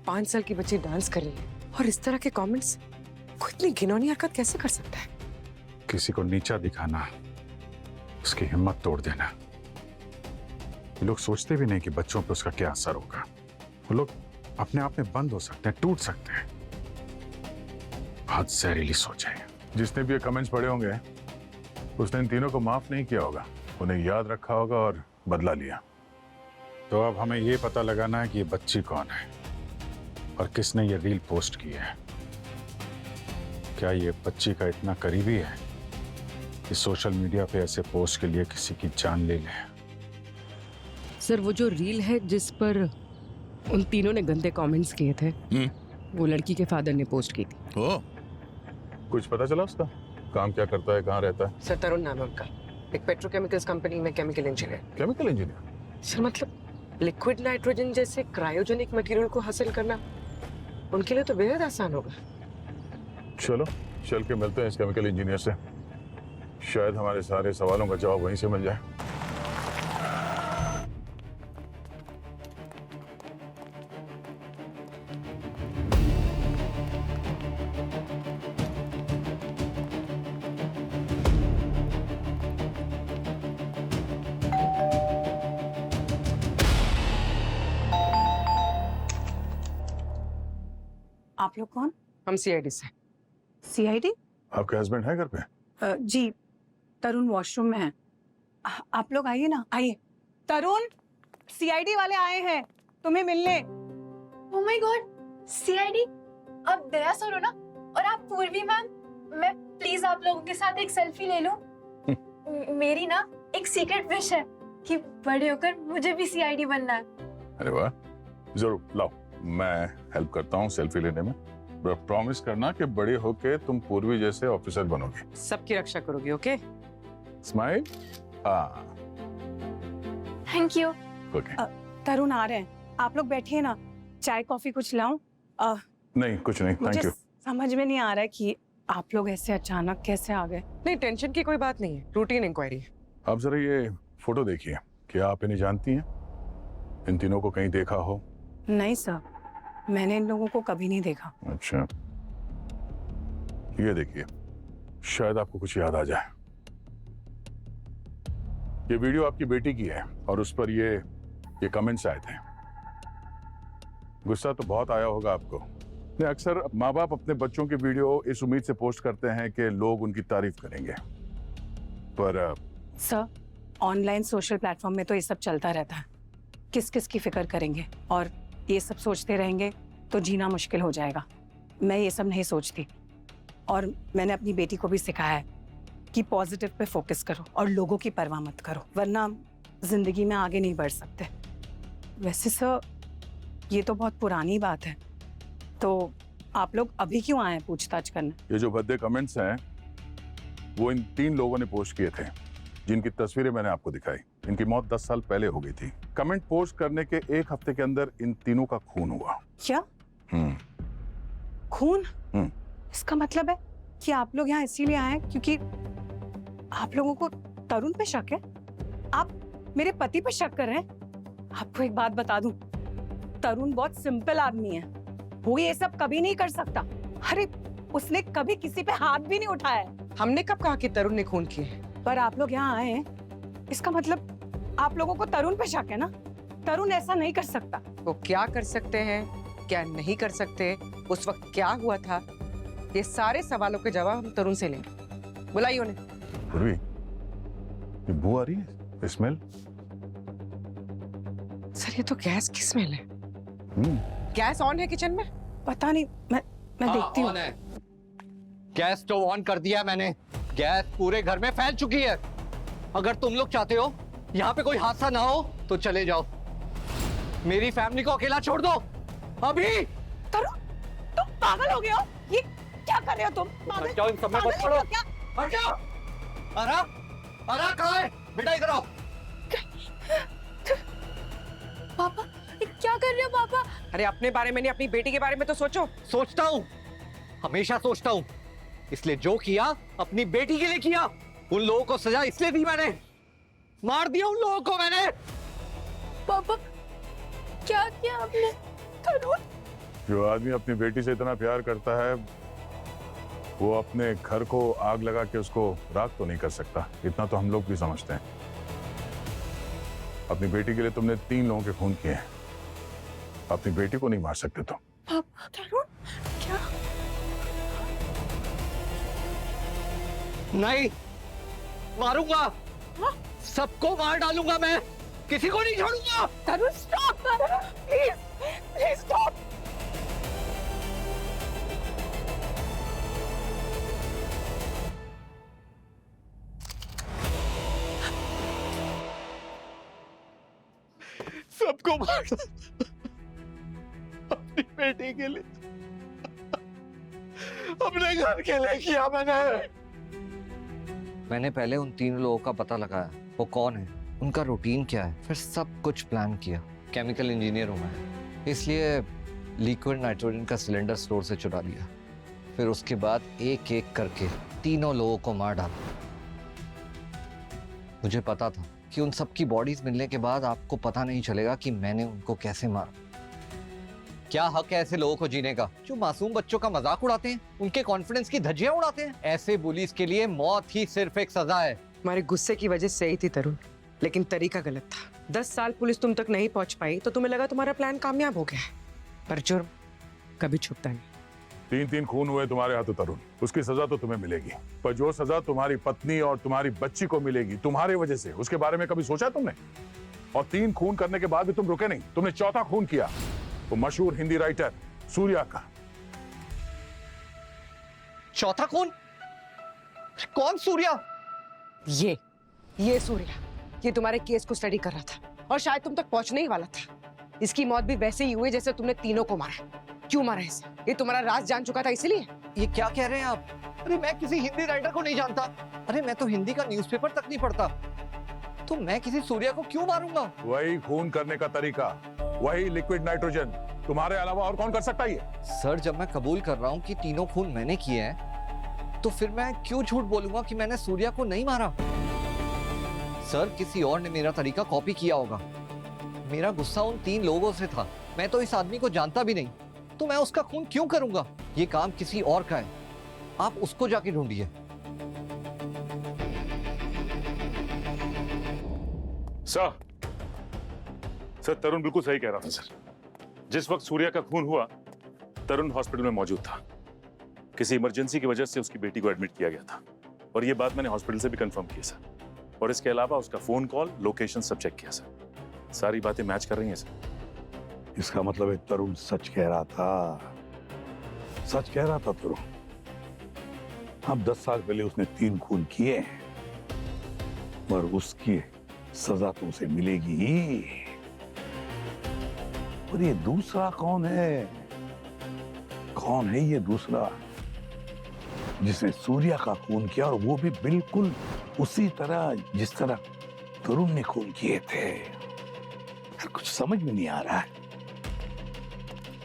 [SPEAKER 2] 5 साल की बच्ची डांस कर रही है और इस तरह के कमेंट्स, कोई इतनी घिनौनी हरकत कैसे कर सकता है?
[SPEAKER 3] किसी को नीचा दिखाना, उसकी हिम्मत तोड़ देना। ये लोग सोचते भी नहीं कि बच्चों पर उसका क्या असर होगा। वो लोग अपने आप में बंद हो सकते हैं, टूट सकते हैं। बहुत जहरीली सोच है। जिसने भी ये कमेंट्स पढ़े होंगे, उसने इन तीनों को माफ नहीं किया होगा, उन्हें याद रखा होगा और बदला लिया। तो अब हमें ये पता लगाना है कि ये बच्ची कौन है और किसने ये रील पोस्ट की है। क्या ये बच्ची का इतना करीबी है कि सोशल मीडिया पे ऐसे पोस्ट के लिए किसी की जान ले ले?
[SPEAKER 2] सर, वो जो रील है जिस पर उन तीनों ने गंदे कमेंट्स किए थे, वो लड़की के फादर ने पोस्ट की थी।
[SPEAKER 3] ओ, कुछ पता चला उसका? काम क्या करता है, कहाँ रहता है?
[SPEAKER 2] सर, तरुण नाम है उनका, एक पेट्रोकेमिकल्स कंपनी में chemical engineer.
[SPEAKER 3] Chemical engineer?
[SPEAKER 2] Sir, मतलब लिक्विड नाइट्रोजन जैसे क्रायोजेनिक मटेरियल को हासिल करना उनके लिए तो बेहद आसान होगा।
[SPEAKER 3] चलो चल के मिलते हैं इस केमिकल इंजीनियर से, शायद हमारे सारे सवालों का जवाब वहीं से मिल जाए।
[SPEAKER 12] आप लोग कौन?
[SPEAKER 2] हम सीआईडी से।
[SPEAKER 12] सीआईडी?
[SPEAKER 3] आपके हस्बैंड है घर पे?
[SPEAKER 12] जी, तरुण वॉशरूम में है। आप लोग आइए ना, आइए। तरुण, सीआईडी वाले आए हैं तुम्हें मिलने।
[SPEAKER 13] Oh my God, CID? आप दया सर हो ना? और आप पूर्वी मैम, मैं प्लीज आप लोगों के साथ एक सेल्फी ले लूं। मेरी ना एक सीक्रेट विश है कि बड़े होकर मुझे भी सीआईडी बनना है।
[SPEAKER 3] अरे वाह, जरूर लाओ, मैं हेल्प करता हूँ सेल्फी लेने में। प्रॉमिस करना कि बड़े होके तुम पूर्वी जैसे ऑफिसर बनोगे।
[SPEAKER 2] सबकी रक्षा करोगे, ओके?
[SPEAKER 3] स्माइल। हाँ,
[SPEAKER 13] थैंक यू।
[SPEAKER 3] ओके।
[SPEAKER 12] तरुण आ रहे हैं, आप लोग बैठिए ना, चाय कॉफी कुछ लाऊं?
[SPEAKER 3] नहीं, कुछ नहीं, थैंक
[SPEAKER 12] मुझे
[SPEAKER 3] यू।
[SPEAKER 12] समझ में नहीं आ रहा है कि आप लोग ऐसे अचानक कैसे आ गए?
[SPEAKER 2] नहीं, टेंशन की कोई बात नहीं है, रूटीन इंक्वायरी।
[SPEAKER 3] आप जरा ये फोटो देखिए, क्या आप इन्हें जानती हैं? इन तीनों को कहीं देखा हो?
[SPEAKER 12] नहीं सर, मैंने इन लोगों को कभी नहीं देखा।
[SPEAKER 3] अच्छा, ये देखिए, शायद आपको कुछ याद आ जाए। ये वीडियो आपकी बेटी की है और उस पर ये कमेंट्स आए थे। गुस्सा तो बहुत आया होगा आपको। नहीं, अक्सर माँ बाप अपने बच्चों की वीडियो इस उम्मीद से पोस्ट करते हैं कि लोग उनकी तारीफ करेंगे, पर
[SPEAKER 12] सर ऑनलाइन सोशल प्लेटफॉर्म में तो ये सब चलता रहता है। किस किस की फिक्र करेंगे और ये सब सोचते रहेंगे तो जीना मुश्किल हो जाएगा। मैं ये सब नहीं सोचती और मैंने अपनी बेटी को भी सिखाया है कि पॉजिटिव पे फोकस करो और लोगों की परवाह मत करो, वरना जिंदगी में आगे नहीं बढ़ सकते। वैसे सर ये तो बहुत पुरानी बात है, तो आप लोग अभी क्यों आए हैं पूछताछ करने?
[SPEAKER 3] ये जो भद्दे कमेंट्स हैं वो इन 3 लोगों ने पोस्ट किए थे, जिनकी तस्वीरें मैंने आपको दिखाई। इनकी मौत 10 साल पहले हो गई थी। कमेंट पोस्ट करने के 1 हफ्ते के अंदर इन तीनों का खून हुआ।
[SPEAKER 12] क्या खून? इसका मतलब है कि आप लोग यहाँ इसीलिए आए हैं क्योंकि आप लोगों को तरुण पे शक है? आप मेरे पति पे शक कर रहे हैं? आपको एक बात बता दूं, तरुण बहुत सिंपल आदमी है, वो ये सब कभी नहीं कर सकता। अरे उसने कभी किसी पे हाथ भी नहीं उठाया है।
[SPEAKER 2] हमने कब कहा कि तरुण ने खून किए?
[SPEAKER 12] पर आप लोग यहाँ आए हैं, इसका मतलब आप लोगों को तरुण पे शक है ना? तरुण ऐसा नहीं कर सकता।
[SPEAKER 2] वो क्या कर सकते हैं, क्या नहीं कर सकते, उस वक्त क्या हुआ था, ये सारे सवालों के जवाब हम तरुण से लेंगे। बुलाइए उन्हें।
[SPEAKER 3] पूर्वी, ये बू आ रही है, स्मेल।
[SPEAKER 2] सर ये तो गैस की स्मेल है। गैस ऑन है किचन में?
[SPEAKER 12] पता नहीं, मैं देखती हूँ।
[SPEAKER 14] गैस तो ऑन कर दिया मैंने। गैस पूरे घर में फैल चुकी है। अगर तुम लोग चाहते हो यहाँ पे कोई हादसा ना हो तो चले जाओ, मेरी फैमिली को अकेला छोड़ दो अभी।
[SPEAKER 12] तरुण, तुम पागल हो गए हो? ये क्या कर रहे हो तुम? पागल,
[SPEAKER 14] जाओ, इन सब में मत पड़ो। हट जाओ। अरा कहाँ है? बेटा इधर आओ।
[SPEAKER 13] पापा क्या कर रहे हो पापा?
[SPEAKER 2] अरे अपने बारे में नहीं, अपनी बेटी के बारे में तो सोचो।
[SPEAKER 14] सोचता हूँ, हमेशा सोचता हूँ, इसलिए जो किया अपनी बेटी के लिए किया। उन लोगों को सजा इसलिए दी मैंने, मार दिया उन लोगों को मैंने।
[SPEAKER 13] पापा क्या किया आपने? तरुण,
[SPEAKER 3] जो आदमी अपनी बेटी से इतना प्यार करता है वो अपने घर को आग लगा के उसको राख तो नहीं कर सकता, इतना तो हम लोग भी समझते हैं। अपनी बेटी के लिए तुमने 3 लोगों के खून किए हैं, अपनी बेटी को नहीं मार सकते तुम।
[SPEAKER 13] पापा तरुण क्या?
[SPEAKER 14] नहीं मारूंगा, सबको मार डालूंगा मैं, किसी को नहीं छोड़ूंगा।
[SPEAKER 12] तरुण स्टॉप, प्लीज प्लीज स्टॉप।
[SPEAKER 14] सबको मार अपनी बेटी के लिए, अपने घर के लिए किया मैंने पहले उन 3 लोगों का पता लगाया, वो कौन है, उनका रूटीन क्या है, फिर सब कुछ प्लान किया। केमिकल इंजीनियर हूं मैं, इसलिए लिक्विड नाइट्रोजन का सिलेंडर स्टोर से चुरा लिया, फिर उसके बाद एक एक करके 3 लोगों को मार डाला। मुझे पता था कि उन सब की बॉडीज मिलने के बाद आपको पता नहीं चलेगा कि मैंने उनको कैसे मारा। क्या हक है ऐसे लोगों को जीने का जो मासूम बच्चों का मजाक उड़ाते हैं, उनके कॉन्फिडेंस की धज्जियां उड़ाते हैं? ऐसे बुलीज के लिए मौत ही सिर्फ एक सजा है।
[SPEAKER 2] हमारे गुस्से की वजह से ही थी तरुण, लेकिन तरीका गलत था। 10 साल पुलिस तुम तक नहीं पहुंच पाई तो तुम्हें लगा तुम्हारा प्लान कामयाब हो गया है, पर जुर्म कभी छुपता नहीं।
[SPEAKER 3] 3 खून हुए तुम्हारे हाथों तरुण, उसकी सजा तो तुम्हें मिलेगी, पर जो सजा तुम्हारी पत्नी और तुम्हारी बच्ची को मिलेगी तुम्हारे वजह से, उसके बारे में कभी सोचा तुमने? और 3 खून करने के बाद भी तुम रुके नहीं, तुमने 4था खून किया, वो मशहूर हिंदी राइटर सूर्या का।
[SPEAKER 14] 4था खून? कौन सूर्या?
[SPEAKER 2] ये सूर्या, ये तुम्हारे केस को स्टडी कर रहा था और शायद तुम तक पहुंचने ही वाला था। इसकी मौत भी वैसे ही हुई जैसे तुमने 3 को मारा। क्यों मारा इसे? ये तुम्हारा राज जान चुका था इसलिए?
[SPEAKER 14] ये क्या कह रहे हैं आप? अरे मैं किसी हिंदी राइटर को नहीं जानता, अरे मैं तो हिंदी का न्यूज़पेपर तक नहीं पढ़ता, तो मैं किसी सूर्या को क्यों मारूंगा?
[SPEAKER 3] वही खून करने का तरीका, वही लिक्विड नाइट्रोजन, तुम्हारे अलावा और कौन कर सकता है ये?
[SPEAKER 14] सर जब मैं कबूल कर रहा हूँ कि 3 खून मैंने किए हैं, तो फिर मैं क्यों झूठ बोलूंगा कि मैंने सूर्या को नहीं मारा? सर, किसी और ने मेरा तरीका कॉपी किया होगा। मेरा गुस्सा उन 3 लोगों से था। मैं तो इस आदमी को जानता भी नहीं, तो मैं उसका खून क्यों करूंगा? ये काम किसी और का है, आप उसको जाके ढूंढिए।
[SPEAKER 6] सर, तरुण बिल्कुल सही कह रहा था सर। जिस वक्त सूर्या का खून हुआ, तरुण हॉस्पिटल में मौजूद था। किसी इमरजेंसी की वजह से उसकी बेटी को एडमिट किया गया था, और ये बात मैंने हॉस्पिटल से भी कंफर्म की सर। और इसके अलावा उसका फोन कॉल, लोकेशन सब चेक किया सर। सारी बातें मैच कर रही हैं सर।
[SPEAKER 9] इसका मतलब है तरुण सच कह रहा था। सच कह रहा था तरुण। अब 10 साल पहले उसने 3 खून किए, और उसकी सजा तो उसे मिलेगी ही। और ये दूसरा कौन है? कौन है ये दूसरा जिसने सूर्या का खून किया, और वो भी बिल्कुल उसी तरह जिस तरह तरुण ने खून किए थे? कुछ समझ में नहीं आ रहा है।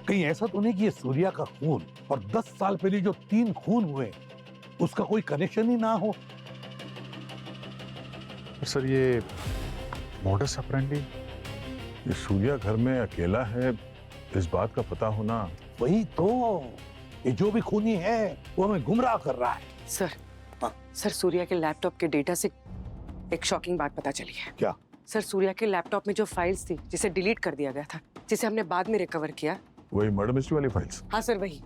[SPEAKER 9] कहीं ऐसा तो नहीं कि ये सूर्या का खून और 10 साल पहले जो 3 खून हुए उसका कोई कनेक्शन ही ना हो?
[SPEAKER 3] सर, ये मोडस ऑपरेंडी, ये सूर्या घर में अकेला है, इस बात का पता होना।
[SPEAKER 9] वही तो, ये जो भी खूनी है वो हमें गुमराह कर रहा है।
[SPEAKER 2] सर, सूर्या के लैपटॉप के डेटा से एक शॉकिंग बात पता चली है।
[SPEAKER 9] क्या?
[SPEAKER 2] सर, सूर्या के लैपटॉप में जो फाइल्स थी जिसे डिलीट कर दिया गया था, जिसे हमने बाद में रिकवर किया,
[SPEAKER 3] वही मर्डर मिस्ट्री वाली फाइल्स?
[SPEAKER 2] हाँ सर, वही।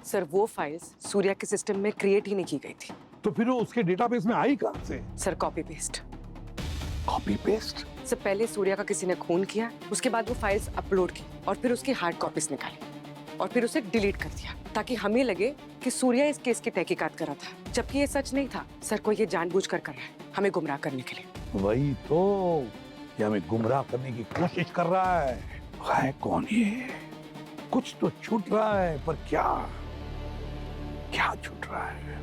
[SPEAKER 2] सर, वो फाइल्स सूर्या के सिस्टम में क्रिएट ही नहीं की गई थी।
[SPEAKER 9] तो फिर वो उसके डेटाबेस में आई कहां से?
[SPEAKER 2] Sir, copy paste.
[SPEAKER 9] Copy paste?
[SPEAKER 2] Sir, पहले सूर्या का किसी ने खून किया, उसके बाद वो फाइल्स अपलोड की और फिर उसकी हार्ड कॉपीज निकाली और फिर उसे डिलीट कर दिया, ताकि हमें लगे कि सूर्या इस केस की तहकीकात कर रहा था, जबकि ये सच नहीं था। सर, कोई ये जानबूझकर कर रहा है, हमें गुमराह करने के लिए।
[SPEAKER 9] वही तो, ये हमें गुमराह करने की कोशिश कर रहा है कौन ये? कुछ तो छूट रहा है, पर क्या? क्या छूट रहा है?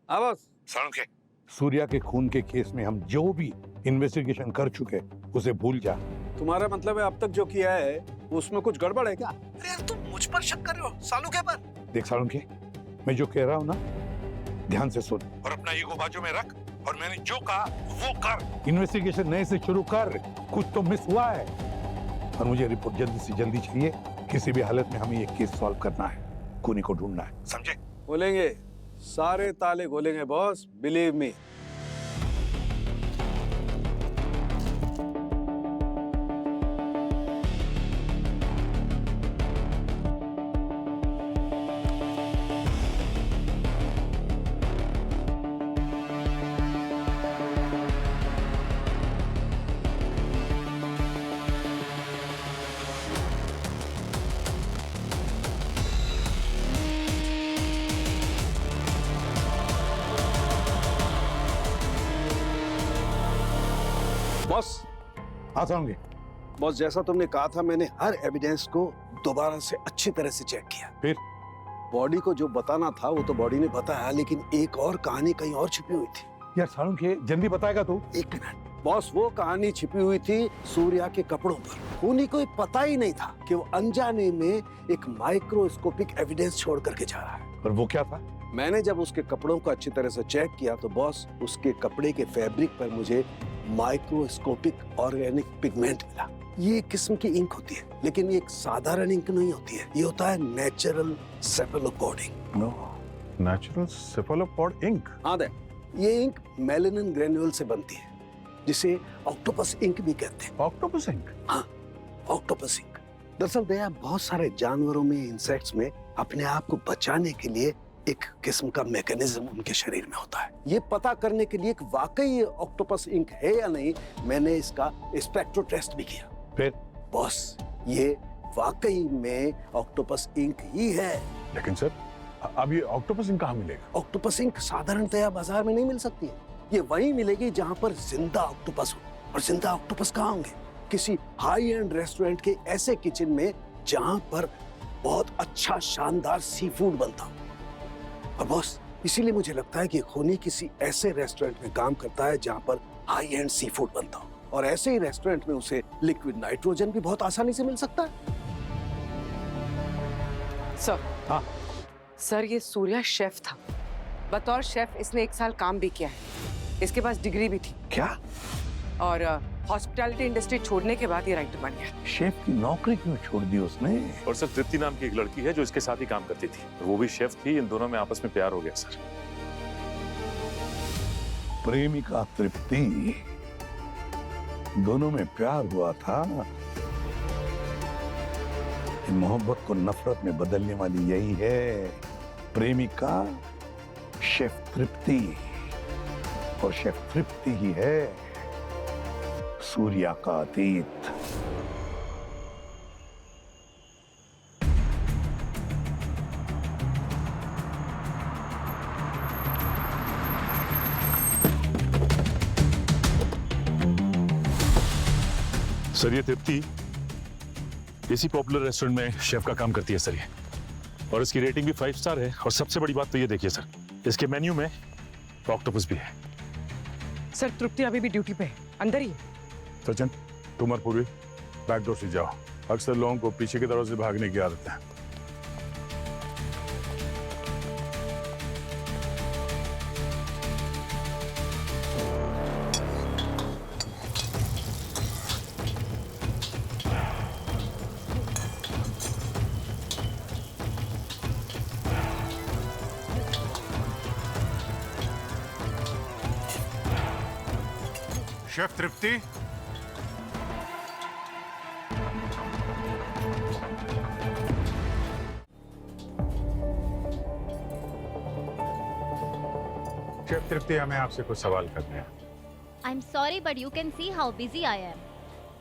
[SPEAKER 5] बस
[SPEAKER 9] सालुंखे, सूर्या के खून के केस में हम जो भी इन्वेस्टिगेशन कर चुके उसे भूल जा।
[SPEAKER 5] तुम्हारा मतलब है अब तक जो किया है उसमें कुछ गड़बड़ है क्या?
[SPEAKER 4] अरे यार, तुम मुझ पर शक कर रहे हो सालुंखे पर?
[SPEAKER 9] देख सालुंखे, मैं जो कह रहा हूँ ना, ध्यान से सुन और अपना ईगो बाजू में रख, और मैंने जो कहा वो कर। इन्वेस्टिगेशन नए से शुरू कर, कुछ तो मिस हुआ है, और मुझे रिपोर्ट जल्दी से जल्दी चाहिए। किसी भी हालत में हमें ये केस सॉल्व करना है, खूनी को ढूंढना है, समझे?
[SPEAKER 5] बोलेंगे, सारे ताले खोलेंगे बॉस, बिलीव मी। बॉस,
[SPEAKER 9] हाँ सालुंखे।
[SPEAKER 4] बॉस, जैसा तुमने कहा था, मैंने हर एविडेंस को दोबारा से अच्छी तरह से चेक किया।
[SPEAKER 9] फिर
[SPEAKER 4] बॉडी को जो बताना था वो तो बॉडी ने बताया, लेकिन एक और कहानी कहीं और छिपी हुई थी।
[SPEAKER 9] यार सालुंखे, जल्दी बताएगा तू?
[SPEAKER 4] 1 मिनट बॉस, वो कहानी छिपी हुई थी सूर्या के कपड़ों पर। खूनी को पता ही नहीं था कि वो अनजाने में एक माइक्रोस्कोपिक एविडेंस छोड़ करके जा रहा है।
[SPEAKER 9] और वो क्या था?
[SPEAKER 4] मैंने जब उसके कपड़ों को अच्छी तरह से चेक किया तो बॉस, उसके कपड़े के फैब्रिक पर मुझे माइक्रोस्कोपिक ऑर्गेनिक पिगमेंट मिला। ये किस्म की इंक होती है, लेकिन ये एक साधारण इंक नहीं होती है, ये होता है natural cephalopod ink.
[SPEAKER 3] Natural cephalopod ink?
[SPEAKER 4] हाँ दे, ये इंक मेलानिन ग्रेन्यूल से बनती है, जिसे ऑक्टोपस इंक भी कहते हैं।
[SPEAKER 3] Octopus ink?
[SPEAKER 4] हाँ, ऑक्टोपस इंक। दरअसल दया, बहुत सारे जानवरों में, इंसेक्ट्स में अपने आप को बचाने के लिए एक किस्म का मैकेनिज्म उनके शरीर में होता है। ये पता करने के लिए कि वाकई ये ऑक्टोपस इंक है या नहीं, मैंने इसका स्पेक्ट्रो टेस्ट भी किया।
[SPEAKER 9] फिर
[SPEAKER 4] बॉस, ये वाकई में ऑक्टोपस इंक ही है।
[SPEAKER 3] लेकिन सर, अब ये ऑक्टोपस इंक कहाँ मिलेगा?
[SPEAKER 4] ऑक्टोपस इंक साधारणतया बाजार में नहीं मिल सकती है। ये वहीं मिलेगी जहाँ पर जिंदा ऑक्टोपस हो। और जिंदा ऑक्टोपस कहाँ होंगे? किसी हाई एंड रेस्टोरेंट के ऐसे किचन में जहाँ पर बहुत अच्छा शानदार सी फूड बनता हो। और बॉस, इसीलिए मुझे लगता है कि खूनी किसी ऐसे रेस्टोरेंट में काम करता है जहाँ पर हाई एंड सी फूड बनता हो। और ऐसे ही रेस्टोरेंट में उसे लिक्विड नाइट्रोजन भी बहुत आसानी से मिल सकता है।
[SPEAKER 2] सर,
[SPEAKER 9] हाँ।
[SPEAKER 2] सर ये सूर्या शेफ था। बतौर शेफ इसने 1 साल काम भी किया है। इसके पास डिग्री भी थी।
[SPEAKER 9] क्या?
[SPEAKER 2] और हॉस्पिटैलिटी इंडस्ट्री छोड़ने के बाद ये राइटर बन गया।
[SPEAKER 9] शेफ की नौकरी क्यों छोड़ दी उसने?
[SPEAKER 6] और सर तृप्ति नाम की एक लड़की है जो इसके साथ ही काम करती थी, वो भी शेफ थी। इन दोनों में आपस में प्यार हो गया सर।
[SPEAKER 9] प्रेमिका तृप्ति, दोनों में प्यार हुआ था। मोहब्बत को नफरत में बदलने वाली यही है प्रेमिका शेफ तृप्ति, और शेफ तृप्ति ही है सूर्या का अतीत।
[SPEAKER 6] सर ये तृप्ति इसी पॉपुलर रेस्टोरेंट में शेफ का काम करती है सर ये, और इसकी रेटिंग भी 5 स्टार है। और सबसे बड़ी बात तो ये देखिए सर, इसके मेन्यू में ऑक्टोपस भी है।
[SPEAKER 2] सर तृप्ति अभी भी ड्यूटी पे है, अंदर ही है।
[SPEAKER 3] सचिन, तुम और पूर्वी बैक डोर से जाओ। अक्सर लोगों को पीछे की तरफ से भागने की आदत है।
[SPEAKER 7] शेफ तृप्ति, शेफ तृप्ति, हमें आपसे कुछ सवाल करने हैं।
[SPEAKER 15] I'm sorry, but you can see how busy I am.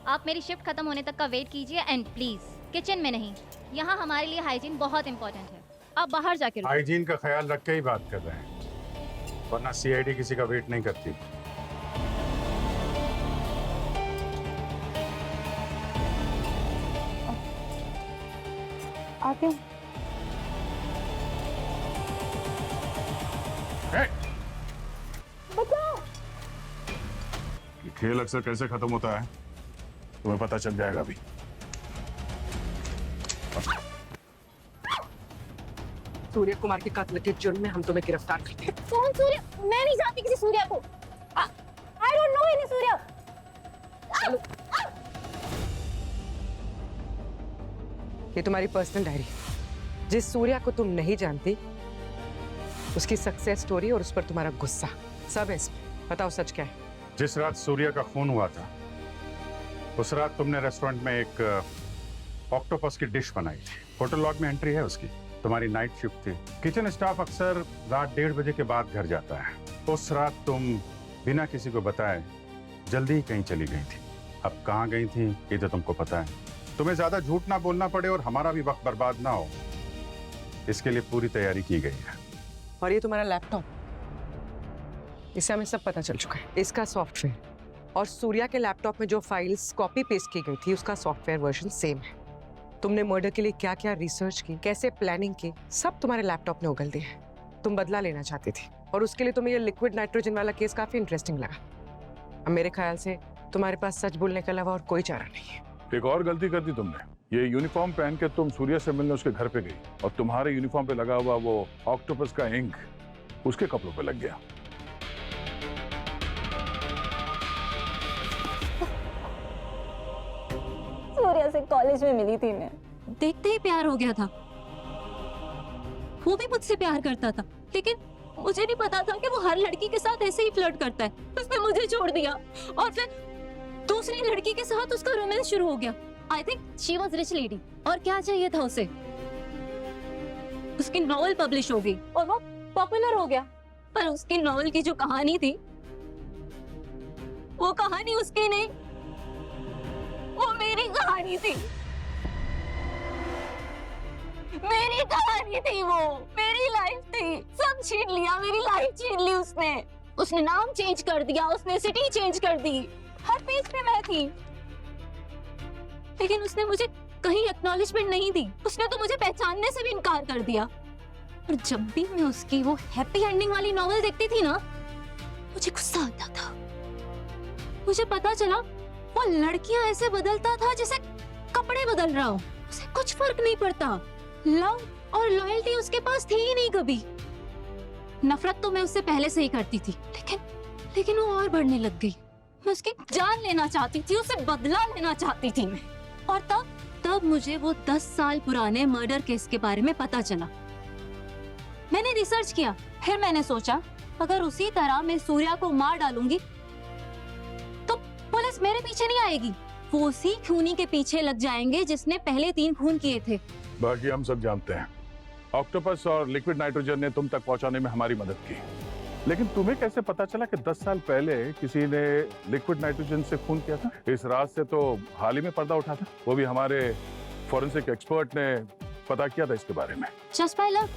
[SPEAKER 15] आप मेरी शिफ्ट खत्म होने तक का वेट कीजिए एंड प्लीज किचन में नहीं। यहाँ हमारे लिए हाइजीन बहुत इंपॉर्टेंट है। आप बाहर जाके रुको।
[SPEAKER 7] हाइजीन का ख्याल रख के ही बात कर रहे हैं, वरना सीआईडी किसी का वेट नहीं करती।
[SPEAKER 13] आते हैं। बचाओ!
[SPEAKER 3] ये खेल अक्सर कैसे खत्म होता है तुम्हें पता चल जाएगा अभी।
[SPEAKER 2] सूर्य कुमार के कत्ल के जुर्म में हम तुम्हें गिरफ्तार करते हैं।
[SPEAKER 13] कौन सूर्य? मैं नहीं जानती किसी सूर्य को। I don't know any सूर्य।
[SPEAKER 2] ये तुम्हारी पर्सनल डायरी, जिस सूर्या को तुम नहीं जानती उसकी सक्सेस स्टोरी और उस पर तुम्हारा गुस्सा सब है इसमें। बताओ सच क्या है?
[SPEAKER 7] जिस रात सूर्य का खून हुआ था उस रात तुमने रेस्टोरेंट में एक ऑक्टोपस की डिश बनाई थी। होटल लॉग में एंट्री है उसकी। तुम्हारी नाइट शिफ्ट थी। किचन स्टाफ अक्सर रात 1:30 बजे के बाद घर जाता है। उस रात तुम बिना किसी को बताए जल्दी ही कहीं चली गई थी। अब कहाँ गई थी ये तो तुमको पता है। तुम्हें ज्यादा झूठ ना बोलना पड़े और हमारा भी वक्त बर्बाद ना हो, इसके लिए पूरी तैयारी की गई है।
[SPEAKER 2] और ये तुम्हारा लैपटॉप, इससे हमें सब पता चल चुका है। इसका सॉफ्टवेयर और सूर्या के लैपटॉप में जो फाइल्स कॉपी पेस्ट की गई थी उसका सॉफ्टवेयर वर्जन सेम है। तुमने मर्डर के लिए क्या क्या रिसर्च की, कैसे प्लानिंग की, सब तुम्हारे लैपटॉप ने उगल दिया है। तुम बदला लेना चाहती थी और उसके लिए तुम्हें ये लिक्विड नाइट्रोजन वाला केस काफी इंटरेस्टिंग लगा। अब मेरे ख्याल से तुम्हारे पास सच बोलने के अलावा और कोई चारा नहीं है।
[SPEAKER 3] एक और गलती कर दी तुमने। ये यूनिफॉर्म पहन के तुम सूर्या से मिलने उसके घर पे गई और तुम्हारे यूनिफॉर्म पे लगा हुआ वो ऑक्टोपस का इंक उसके कपड़ों पे लग गया।
[SPEAKER 13] सूर्या से कॉलेज में मिली थी मैं।
[SPEAKER 15] देखते ही प्यार हो गया था। वो भी मुझसे प्यार करता था, लेकिन मुझे नहीं पता था कि वो हर लड़की के साथ ऐसे ही फ्लर्ट करता है। उसने मुझे छोड़ दिया और फिर दूसरी लड़की के साथ उसका रोमांस शुरू हो गया। I think she was rich lady. और क्या चाहिए था उसे? उसकी नॉवल पब्लिश हो गई और वो पॉपुलर हो गया। पर उसकी नॉवल की जो कहानी थी वो कहानी उसकी नहीं, वो मेरी कहानी थी। मेरी कहानी थी, वो मेरी लाइफ थी। सब छीन लिया, मेरी लाइफ छीन ली उसने। उसने नाम चेंज कर दिया, उसने सिटी चेंज कर दी। हर पेज पे मैं थी, लेकिन उसने मुझे कहीं एक्नॉलेजमेंट नहीं दी। उसने तो मुझे पहचानने से भी इनकार कर दिया। और जब भी मैं उसकी वो हैप्पी एंडिंग वाली नॉवेल देखती थी ना, मुझे गुस्सा आता था। मुझे पता चला वो लड़कियां ऐसे बदलता था जैसे कपड़े बदल रहा हो, उसे कुछ फर्क नहीं पड़ता। लव और लॉयल्टी उसके पास थी ही नहीं कभी। नफरत तो मैं उससे पहले से ही करती थी, लेकिन वो और बढ़ने लग गई। मैं उसकी जान लेना चाहती थी, उसे बदला लेना चाहती थी मैं। और तब मुझे वो 10 साल पुराने मर्डर केस के बारे में पता चला। मैंने रिसर्च किया, फिर मैंने सोचा अगर उसी तरह मैं सूर्या को मार डालूंगी तो पुलिस मेरे पीछे नहीं आएगी, वो उसी खूनी के पीछे लग जाएंगे जिसने पहले 3 खून किए थे।
[SPEAKER 3] बाकी हम सब जानते हैं ऑक्टोपस और लिक्विड नाइट्रोजन ने तुम तक पहुंचाने में हमारी मदद की, लेकिन तुम्हें कैसे पता चला कि 10 साल पहले किसी ने लिक्विड नाइट्रोजन से खून किया था? इस राज से तो हाल ही में पर्दा उठा था, वो भी हमारे फॉरेंसिक एक्सपर्ट ने पता किया था इसके बारे में।
[SPEAKER 15] जस्ट बाय लक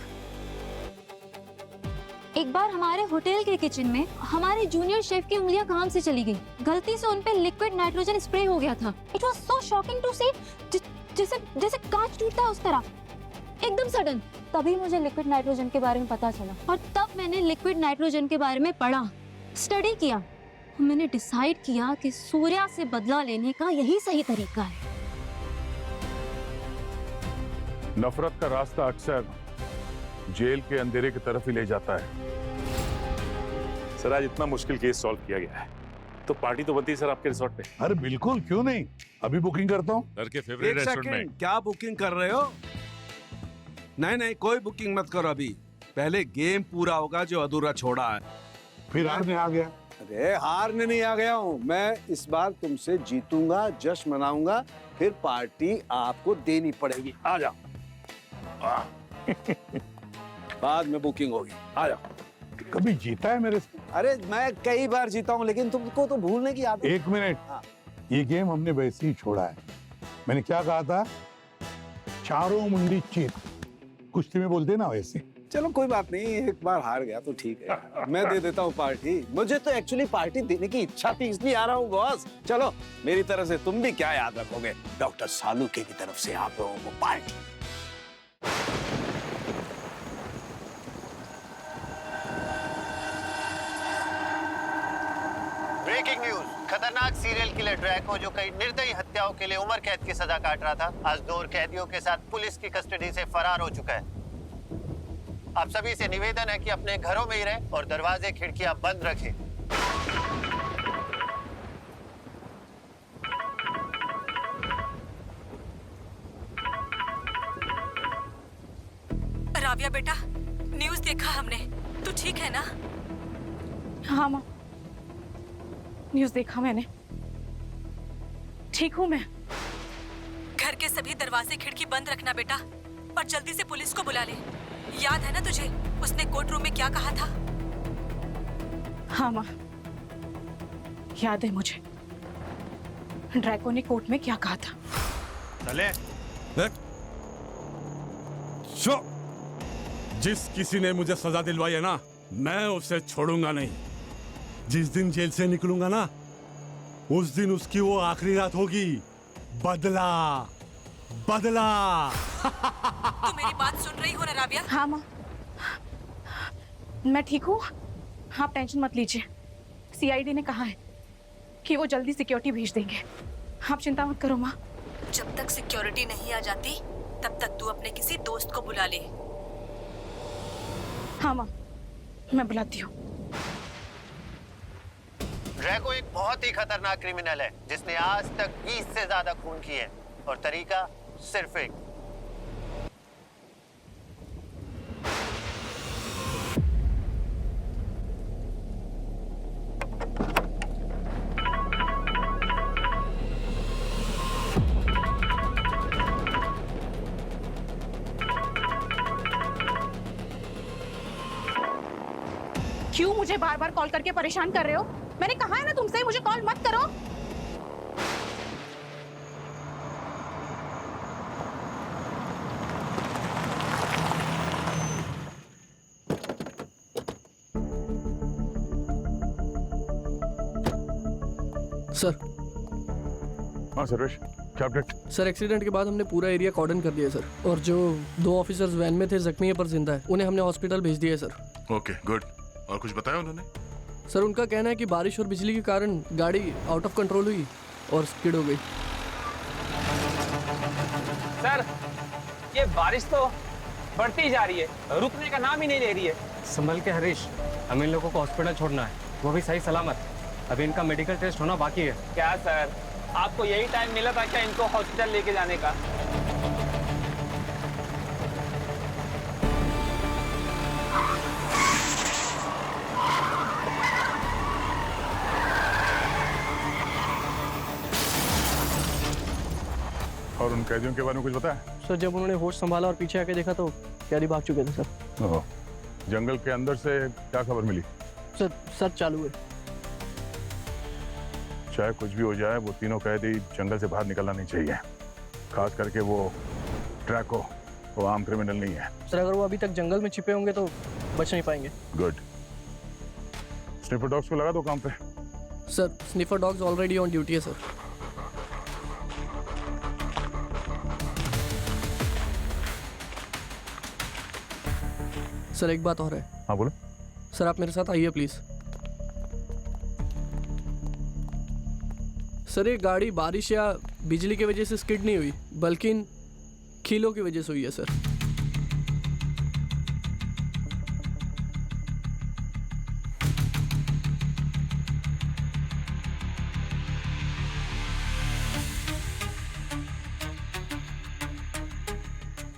[SPEAKER 15] एक बार हमारे होटल के किचन में हमारे जूनियर शेफ की उंगलियां काम से चली गई। गलती से उन पे लिक्विड नाइट्रोजन स्प्रे हो गया था। It was so shocking to see, जैसे कांच टूटता है उस तरह, एकदम सडन। तभी मुझे लिक्विड नाइट्रोजन के बारे में पता चला और तब मैंने लिक्विड नाइट्रोजन के बारे में पढ़ा, स्टडी किया। मैंने डिसाइड किया कि सूर्या से बदला लेने का यही सही तरीका है।
[SPEAKER 3] नफरत का रास्ता अक्सर जेल के अंधेरे की तरफ ही ले जाता है।
[SPEAKER 6] सर आज इतना मुश्किल केस सॉल्व किया गया है, तो पार्टी तो बनती है सर आपके रिसोर्ट पे।
[SPEAKER 9] अरे बिल्कुल, क्यों नहीं, अभी बुकिंग करता हूँ।
[SPEAKER 6] सर के फेवरेट
[SPEAKER 5] एक
[SPEAKER 6] रेस्टोरेंट में।
[SPEAKER 5] सेकंड, क्या बुकिंग कर रहे हो? नहीं कोई बुकिंग मत करो अभी, पहले गेम पूरा होगा जो अधूरा छोड़ा है।
[SPEAKER 9] फिर हारने आ गया।
[SPEAKER 5] अरे हारने नहीं आ गया हूँ मैं, इस बार तुमसे जीतूंगा, जश्न मनाऊंगा, फिर पार्टी आपको देनी पड़ेगी। आ जाओ। बाद में बुकिंग होगी, आ जाओ।
[SPEAKER 9] कभी जीता है मेरे से?
[SPEAKER 5] अरे मैं कई बार जीता हूँ, लेकिन तुमको तो भूलने की आदत।
[SPEAKER 9] 1 मिनट, ये गेम हमने वैसे ही छोड़ा है। मैंने क्या कहा था? चारों मुंडी चीत, कुश्ती में बोलते ना वैसे।
[SPEAKER 5] चलो कोई बात नहीं, एक बार हार गया तो ठीक है, मैं दे देता हूँ पार्टी। मुझे तो एक्चुअली पार्टी देने की इच्छा थी, इसलिए आ रहा हूँ बॉस। चलो मेरी तरफ से तुम भी क्या याद रखोगे, डॉक्टर सालुके की तरफ से आप लोगों को पार्टी।
[SPEAKER 16] ब्रेकिंग न्यूज, खतरनाक सीरियल किलर ड्रैको जो कई निर्दयी हत्याओं के लिए उम्र कैद की सजा काट रहा था, आज 2 और कैदियों के साथ पुलिस की कस्टडी से फरार हो चुका है। आप सभी से निवेदन है कि अपने घरों में ही रहें और दरवाजे खिड़कियां बंद रखें।
[SPEAKER 10] राविया बेटा, न्यूज़ देखा हमने, तू ठीक है ना? हाँ माँ, न्यूज़ देखा मैंने, ठीक हूँ मैं। घर के सभी दरवाजे खिड़की बंद रखना बेटा, और जल्दी से पुलिस को बुला ले। याद है ना तुझे उसने कोर्ट रूम में क्या कहा था? हाँ माँ, याद है मुझे, ड्रैको ने कोर्ट में क्या कहा था।
[SPEAKER 7] चले।
[SPEAKER 5] जिस किसी ने मुझे सजा दिलवाई है ना, मैं उसे छोड़ूंगा नहीं। जिस दिन जेल से निकलूंगा ना, उस दिन उसकी वो आखिरी रात होगी। बदला बदला।
[SPEAKER 10] तू मेरी बात सुन रही हो ना राविया? हाँ माँ, मैं ठीक हूँ, आप टेंशन मत लीजिए। सीआईडी ने कहा है कि वो जल्दी सिक्योरिटी भेज देंगे, आप चिंता मत करो माँ। जब तक सिक्योरिटी नहीं आ जाती तब तक तू अपने किसी दोस्त को बुला ले। हाँ माँ, मैं बुलाती हूँ।
[SPEAKER 16] ड्रैको एक बहुत ही खतरनाक क्रिमिनल है जिसने आज तक 20 से ज्यादा खून किए हैं, और तरीका सिर्फ एक।
[SPEAKER 10] क्यों मुझे बार बार कॉल करके परेशान कर रहे हो? मैंने कहा है ना तुमसे मुझे कॉल मत करो।
[SPEAKER 17] सर।
[SPEAKER 3] हाँ सर्वेश, क्या अपडेट?
[SPEAKER 17] सर एक्सीडेंट के बाद हमने पूरा एरिया कॉर्डन कर दिया सर, और जो 2 ऑफिसर्स वैन में थे जख्मी है पर जिंदा है, उन्हें हमने हॉस्पिटल भेज दिया है सर।
[SPEAKER 6] Okay good. और कुछ बताया उन्होंने?
[SPEAKER 17] सर उनका कहना है कि बारिश और बिजली के कारण गाड़ी आउट ऑफ कंट्रोल हुई और स्किड हो गई।
[SPEAKER 18] सर ये बारिश तो बढ़ती ही जा रही है, रुकने का नाम ही नहीं ले रही है।
[SPEAKER 19] संभल के हरीश, हम इन लोगों को हॉस्पिटल छोड़ना है, वो भी सही सलामत। अभी इनका मेडिकल टेस्ट होना बाकी है।
[SPEAKER 18] क्या सर, आपको यही टाइम मिला था क्या इनको हॉस्पिटल लेके जाने का?
[SPEAKER 3] और उन कैदियों के बारे में कुछ पता है?
[SPEAKER 17] सर जब उन्होंने होश संभाला और पीछे आके देखा तो कैदी भाग चुके थे सर।
[SPEAKER 3] ओह, जंगल के अंदर से क्या खबर मिली?
[SPEAKER 17] सर सर्च चालू है।
[SPEAKER 3] चाहे कुछ भी हो जाए, वो तीनों कैदी जंगल से बाहर निकलना नहीं चाहिए। खास करके वो ड्रैको, वो आम क्रिमिनल नहीं है।
[SPEAKER 17] सर अगर वो अभी तक जंगल में छिपे होंगे तो बच नहीं पाएंगे।
[SPEAKER 3] गुड। स्निफर डॉग्स को लगा दो काम पे।
[SPEAKER 17] Sir sniffer dogs already on duty है सर। सर एक बात और है।
[SPEAKER 3] हाँ बोलो।
[SPEAKER 17] सर आप मेरे साथ आइए प्लीज। सर ये गाड़ी बारिश या बिजली की वजह से स्किड नहीं हुई, बल्कि इन कीलों की वजह से हुई है सर।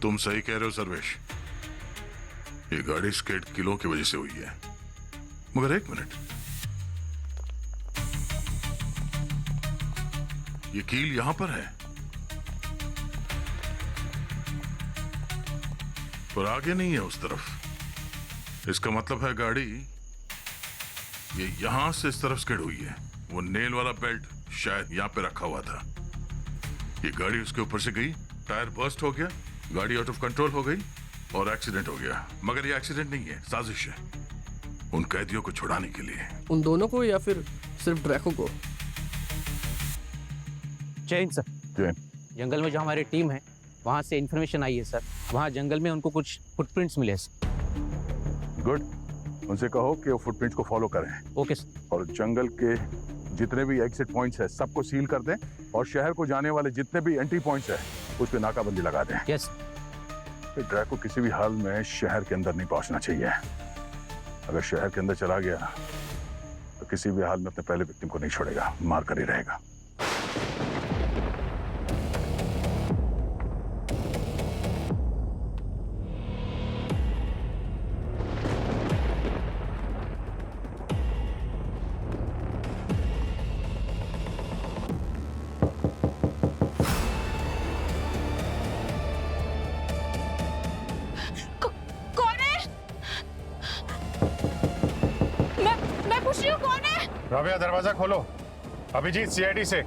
[SPEAKER 20] तुम सही कह रहे हो सर्वेश, ये गाड़ी स्केट किलो की वजह से हुई है। मगर एक मिनट, ये कील यहां पर है पर आगे नहीं है उस तरफ। इसका मतलब है गाड़ी ये यहां से इस तरफ स्केड हुई है। वो नेल वाला बेल्ट शायद यहां पे रखा हुआ था। ये गाड़ी उसके ऊपर से गई, टायर बर्स्ट हो गया, गाड़ी आउट ऑफ कंट्रोल हो गई और एक्सीडेंट हो गया। मगर ये एक्सीडेंट नहीं है, साजिश है उन कैदियों को छुड़ाने के लिए।
[SPEAKER 17] उन दोनों को या फिर सिर्फ ड्रैको को?
[SPEAKER 18] जैन सर,
[SPEAKER 3] जैन,
[SPEAKER 18] जंगल में जो हमारी टीम है वहाँ से इन्फॉर्मेशन आई है सर। वहाँ जंगल में उनको कुछ फुटप्रिंट्स मिले सर।
[SPEAKER 3] गुड। उनसे कहो कि वो फुटप्रिंट्स को फॉलो करें।
[SPEAKER 18] Okay sir.
[SPEAKER 3] और जंगल के जितने भी एग्जिट पॉइंट्स है सबको सील कर दें और शहर को जाने वाले जितने भी एंट्री पॉइंट्स है उस पर नाकाबंदी लगा दें।
[SPEAKER 18] यस।
[SPEAKER 3] ड्रैको किसी भी हाल में शहर के अंदर नहीं पहुंचना चाहिए। अगर शहर के अंदर चला गया तो किसी भी हाल में अपने पहले विक्टिम को नहीं छोड़ेगा, मार कर ही रहेगा।
[SPEAKER 7] राबिया दरवाजा खोलो। अभिजीत सीआईडी से।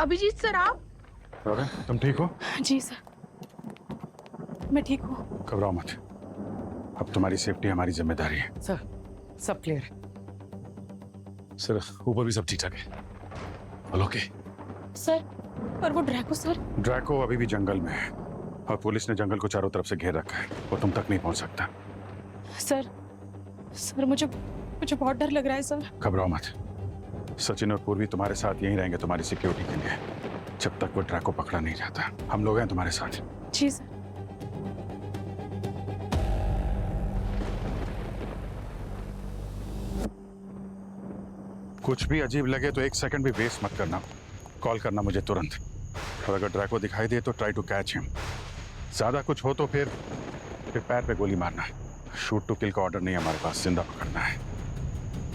[SPEAKER 10] अभिजीत सर आप?
[SPEAKER 7] राबिया तुम ठीक हो?
[SPEAKER 10] जी सर मैं ठीक हूँ।
[SPEAKER 7] घबराओ मत, अब तुम्हारी सेफ्टी हमारी जिम्मेदारी है।
[SPEAKER 2] सर सब क्लियर है।
[SPEAKER 6] सर ऊपर भी सब ठीक ठाक है। All okay?
[SPEAKER 10] सर और वो ड्रैको सर?
[SPEAKER 7] ड्रैको अभी भी जंगल में है और पुलिस ने जंगल को चारों तरफ से घेर रखा है। वो तुम तक नहीं पहुंच सकता।
[SPEAKER 10] सर मुझे बहुत डर लग रहा है सर।
[SPEAKER 7] घबराओ मत, सचिन और पूर्वी तुम्हारे साथ यहीं रहेंगे तुम्हारी सिक्योरिटी के लिए जब तक वो ड्रैको पकड़ा नहीं जाता। हम लोग हैं तुम्हारे साथ।
[SPEAKER 10] जी सर।
[SPEAKER 7] कुछ भी अजीब लगे तो एक सेकंड भी वेस्ट मत करना, कॉल करना मुझे तुरंत। और अगर ड्रैको दिखाई दे तो ट्राई टू कैच हिम। ज्यादा कुछ हो तो फिर पैर पे गोली मारना। शूट टू किल का ऑर्डर नहीं है हमारे पास, जिंदा पकड़ना है।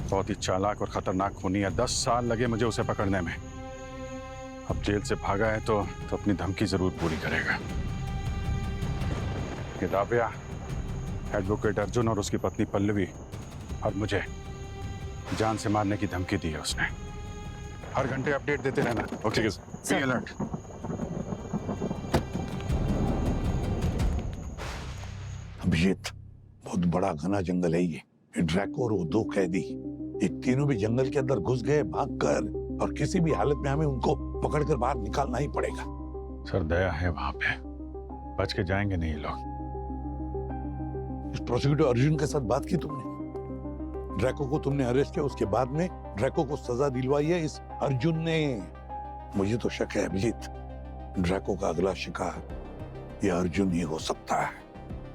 [SPEAKER 7] बहुत ही चालाक और खतरनाक खूनी है, 10 साल लगे मुझे उसे पकड़ने में। अब जेल से भागा है तो अपनी धमकी जरूर पूरी करेगा। ये राबिया, एडवोकेट अर्जुन और उसकी पत्नी पल्लवी और मुझे जान से मारने की धमकी दी है उसने। हर घंटे अपडेट देते रहना। Okay sir. अलर्ट।
[SPEAKER 9] अभिजीत, बहुत बड़ा घना जंगल है ये ड्रैको और वो 2 कैदी, ये तीनों भी जंगल के अंदर घुस गए भागकर, और किसी भी हालत में हमें उनको पकड़कर बाहर निकालना ही पड़ेगा।
[SPEAKER 7] सर दया है वहां पे, बच के जाएंगे नहीं ये लोग।
[SPEAKER 9] इस प्रोसिक्यूटर अर्जुन के साथ बात की तुमने? ड्रैको को तुमने अरेस्ट किया, उसके बाद में ड्रैको को सजा दिलवाई है इस अर्जुन ने। मुझे तो शक है अभिजीत, ड्रैको का अगला शिकार ये अर्जुन ही हो सकता है।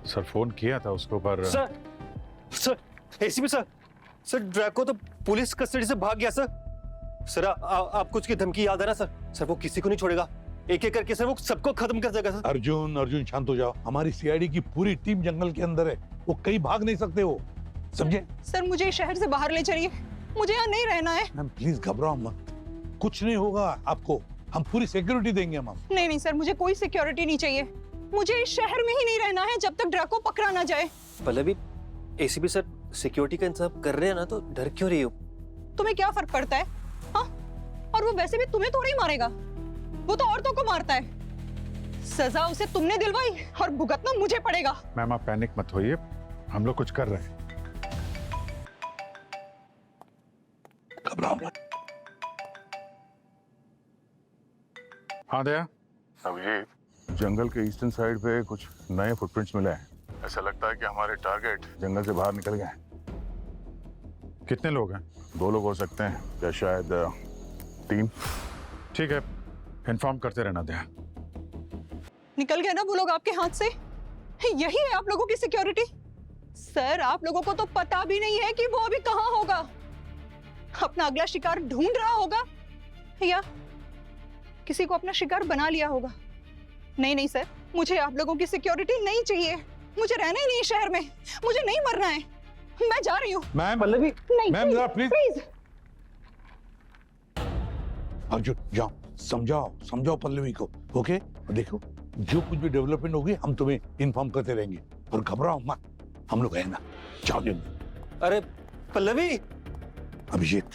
[SPEAKER 3] सर फोन किया था उसको पर
[SPEAKER 19] सर एसीपी सर ड्रैको तो पुलिस कस्टडी से भाग गया सर। आपको उसकी धमकी याद है ना सर? वो किसी को नहीं छोड़ेगा, एक एक करके सर वो सबको खत्म कर देगा सर।
[SPEAKER 9] अर्जुन शांत हो जाओ। हमारी सीआईडी की पूरी टीम जंगल के अंदर है, वो कहीं भाग नहीं सकते हो, समझे?
[SPEAKER 12] सर मुझे इस शहर से बाहर ले चलिए, मुझे यहाँ नहीं रहना है।
[SPEAKER 9] मैम प्लीज घबराओ मत, कुछ नहीं होगा आपको, हम पूरी सिक्योरिटी देंगे हम।
[SPEAKER 12] नहीं सर, मुझे कोई सिक्योरिटी नहीं चाहिए, मुझे इस शहर में ही नहीं रहना है जब तक ड्रैको पकड़ा ना जाए।
[SPEAKER 19] पल्लवी, एसीपी सर सिक्योरिटी का इंतजाम कर रहे हैं ना, तो डर क्यों रही हो?
[SPEAKER 12] तुम्हें क्या फर्क पड़ता है? हाँ? और वो वैसे भी तुम्हें थोड़ी मारेगा, वो तो औरतों को मारता है। सजा उसे तुमने दिलवाई और भुगतना मुझे पड़ेगा।
[SPEAKER 3] मैम आप पैनिक मत होइए, हम लोग कुछ कर रहे हैं।
[SPEAKER 9] घबराओ मत।
[SPEAKER 3] हाँ दया, अभिजीत, जंगल के ईस्टर्न साइड पे कुछ नए फुटप्रिंट्स मिले हैं। ऐसा लगता है कि हमारे टारगेट जंगल से बाहर निकल गए हैं। कितने लोग हैं? 2 लोग हो सकते हैं या शायद 3। ठीक है, इन्फॉर्म करते रहना दया।
[SPEAKER 12] निकल गए ना वो लोग आपके हाथ से? यही है आप लोगों की सिक्योरिटी? सर आप लोगों को तो पता भी नहीं है कि वो अभी कहाँ होगा, अपना अगला शिकार ढूंढ रहा होगा या किसी को अपना शिकार बना लिया होगा। नहीं सर, मुझे आप लोगों की सिक्योरिटी नहीं चाहिए, मुझे रहना ही नहीं शहर में, मुझे नहीं मरना है, मैं जा रही हूँ।
[SPEAKER 9] मैम
[SPEAKER 19] पल्लवी,
[SPEAKER 9] मैम जरा प्लीज। अर्जुन जाओ, समझाओ पल्लवी को, ओके? और देखो जो कुछ भी डेवलपमेंट होगी हम तुम्हें इन्फॉर्म करते रहेंगे, और घबराओ मत, हम लोग है ना। जाओ जल्दी।
[SPEAKER 19] अरे पल्लवी।
[SPEAKER 9] अभिजीत,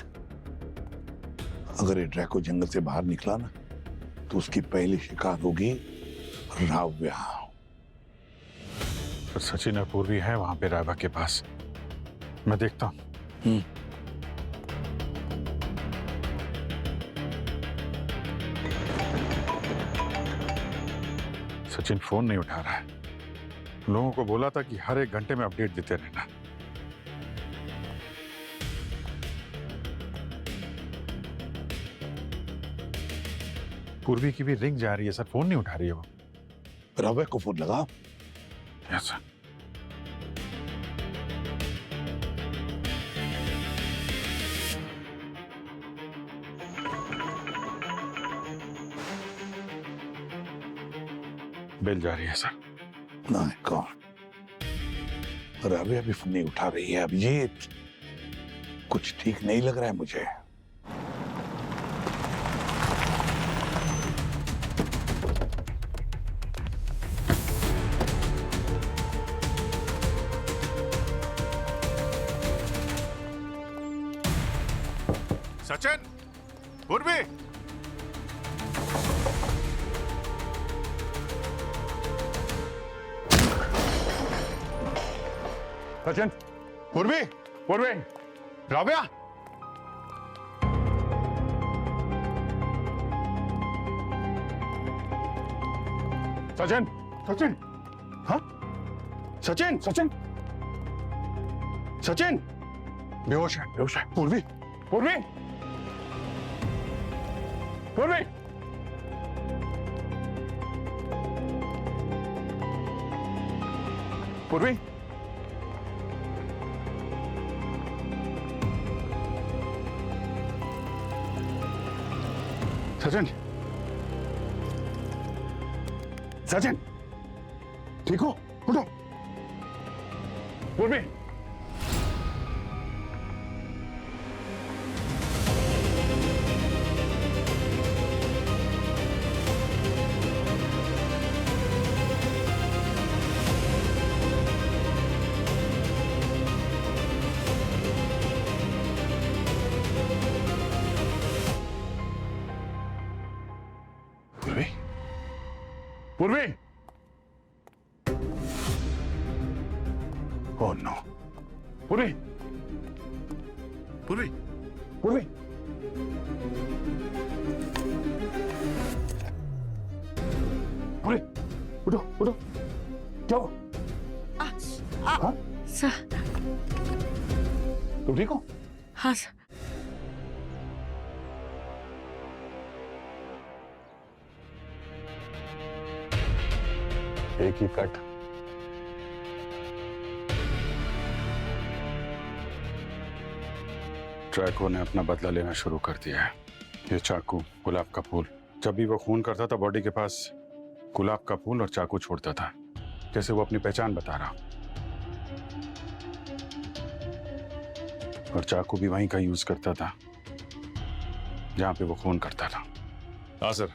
[SPEAKER 9] अगर ये ड्रैको जंगल से बाहर निकला ना, तो उसकी पहली शिकार होगी राव्या।
[SPEAKER 3] तो सचिन और पूर्वी है वहां पे रायबा के पास, मैं देखता हूँ। सचिन फोन नहीं उठा रहा है। लोगों को बोला था कि हर 1 घंटे में अपडेट देते रहना। पूर्वी की भी रिंग जा रही है सर, फोन नहीं उठा रही है वो।
[SPEAKER 9] राव्या को फोन लगाओ।
[SPEAKER 3] Yes sir. बेल जा रही है सर।
[SPEAKER 9] नहीं कौन? राव्या भी फोन नहीं उठा रही है अभिजीत, कुछ ठीक नहीं लग रहा है मुझे।
[SPEAKER 20] सचिन, पूर्वी,
[SPEAKER 3] सचिन, पूर्वी, राव्या। सचिन, हाँ? सचिन, बेहोश है। पूर्वी, पूर्वी। सचिन, ठीक हो? उठो। पूर्वी। पूर्वी। Oh no. पूर्वी। उठो, जाओ।
[SPEAKER 2] सर
[SPEAKER 9] तुम ठीक हो?
[SPEAKER 2] हाँ सर।
[SPEAKER 7] एक ही कट। ट्रैको ने अपना बदला लेना शुरू कर दिया है। ये चाकू, गुलाब का फूल, जब भी वो खून करता था बॉडी के पास गुलाब का फूल और चाकू छोड़ता था, जैसे वो अपनी पहचान बता रहा। और चाकू भी वहीं का यूज करता था जहां पे वो खून करता था।
[SPEAKER 6] हाँ सर,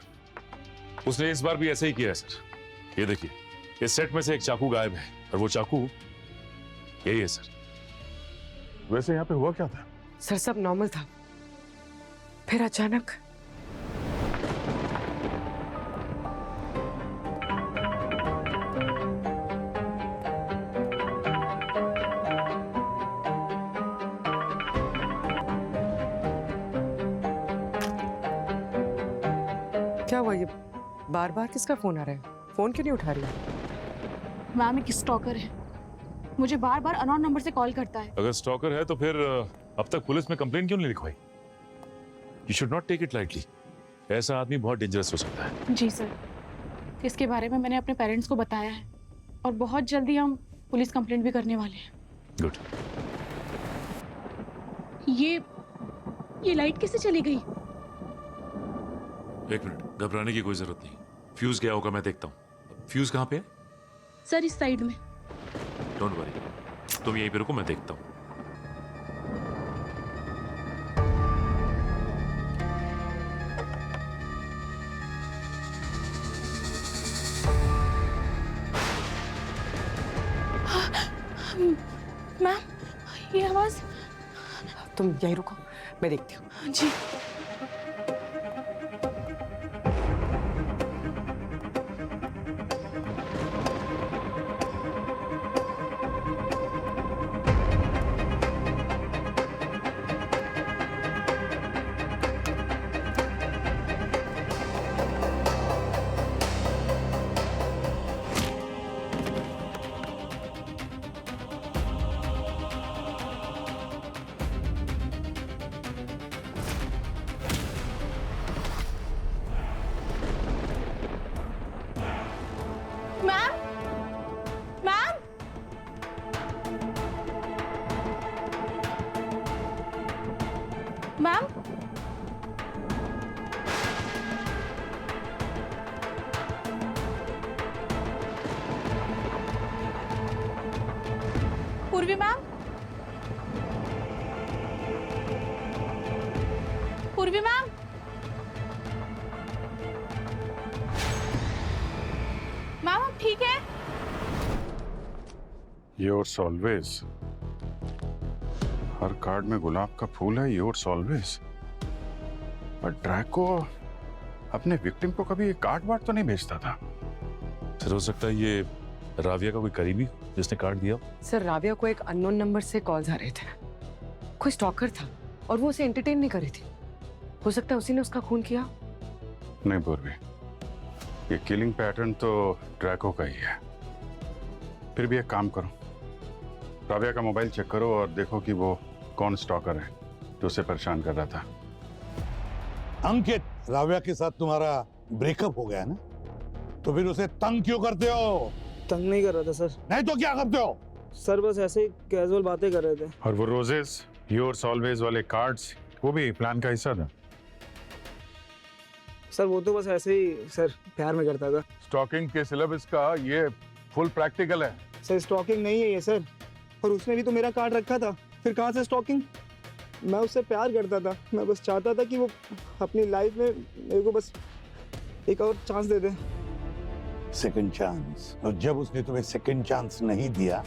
[SPEAKER 6] उसने इस बार भी ऐसे ही किया है सर। ये देखिए, इस सेट में से एक चाकू गायब है और वो चाकू यही है सर।
[SPEAKER 7] वैसे यहाँ पे हुआ क्या था?
[SPEAKER 2] सर सब नॉर्मल था, फिर अचानक क्या हुआ? ये बार बार किसका फोन आ रहा है? फोन क्यों नहीं उठा रही?
[SPEAKER 13] मैम एक स्टॉकर है, मुझे बार बार अननोन नंबर से कॉल करता है।
[SPEAKER 6] अगर स्टॉकर है तो फिर अब तक पुलिस में कंप्लेंट क्यों नहीं लिखवाई? You should not take it lightly. ऐसा आदमी बहुत डेंजरस हो सकता है।
[SPEAKER 13] जी सर, इसके बारे में मैंने अपने पेरेंट्स को बताया है और बहुत जल्दी हम पुलिस कंप्लेंट भी करने वाले हैं।
[SPEAKER 6] गुड।
[SPEAKER 13] ये लाइट कैसे चली गई?
[SPEAKER 6] एक मिनट, घबराने की कोई जरूरत नहीं। फ्यूज गया होगा, मैं देखता हूँ। फ्यूज कहाँ पे है?
[SPEAKER 13] सर इस साइड में।
[SPEAKER 6] डोंट वरी, तुम यहीं पे रुको, मैं देखता हूँ।
[SPEAKER 13] मैम ये आवाज।
[SPEAKER 2] तुम यहीं रुको, मैं देखती हूँ।
[SPEAKER 13] जी। मैम पूर्वी मैम, पूर्वी मैम, मैम आप ठीक है?
[SPEAKER 7] Yours always. हर कार्ड में गुलाब का फूल है, योर्स ऑलवेज। पर ड्रैको अपने विक्टिम को कभी कार्ड वार्ड तो नहीं भेजता था।
[SPEAKER 6] सर हो सकता है ये राविया का कोई करीबी जिसने कार्ड दिया।
[SPEAKER 2] सर राविया को एक अननोन नंबर से कॉल्स आ रहे थे। कोई स्टॉकर था और वो उसे एंटरटेन नहीं कर रही थी। हो सकता है उसी ने उसका खून किया।
[SPEAKER 7] नहीं पूर्वी, ये किलिंग पैटर्न तो ड्रैको का ही है। फिर भी एक काम करो, राविया का मोबाइल चेक करो और देखो कि वो कौन स्टॉकर है जो उसे परेशान कर रहा था।
[SPEAKER 9] अंकित, राविया के साथ तुम्हारा ब्रेकअप हो गया ना, तो फिर उसे तंग क्यों करते हो?
[SPEAKER 17] तंग नहीं कर रहा था सर।
[SPEAKER 9] नहीं तो क्या करते हो?
[SPEAKER 17] सर बस ऐसे ही कैजुअल बातें कर रहे थे।
[SPEAKER 7] और वो रोजेस, योर्स ऑलवेज वाले कार्ड्स, वो भी प्लान का हिस्सा था?
[SPEAKER 17] सर वो तो बस ऐसे ही सर प्यार में करता था।
[SPEAKER 3] स्टॉकिंग के सिलेबस का ये फुल प्रैक्टिकल है।
[SPEAKER 17] सर स्टॉकिंग नहीं है ये सर, और उसने भी तो मेरा कार्ड रखा था, फिर कहाँ से स्टॉकिंग? मैं उससे प्यार करता था, मैं बस चाहता था कि वो अपनी लाइफ में मेरे को बस एक और चांस दे दे।
[SPEAKER 9] Second chance? और जब उसने तुम्हें सेकंड चांस नहीं दिया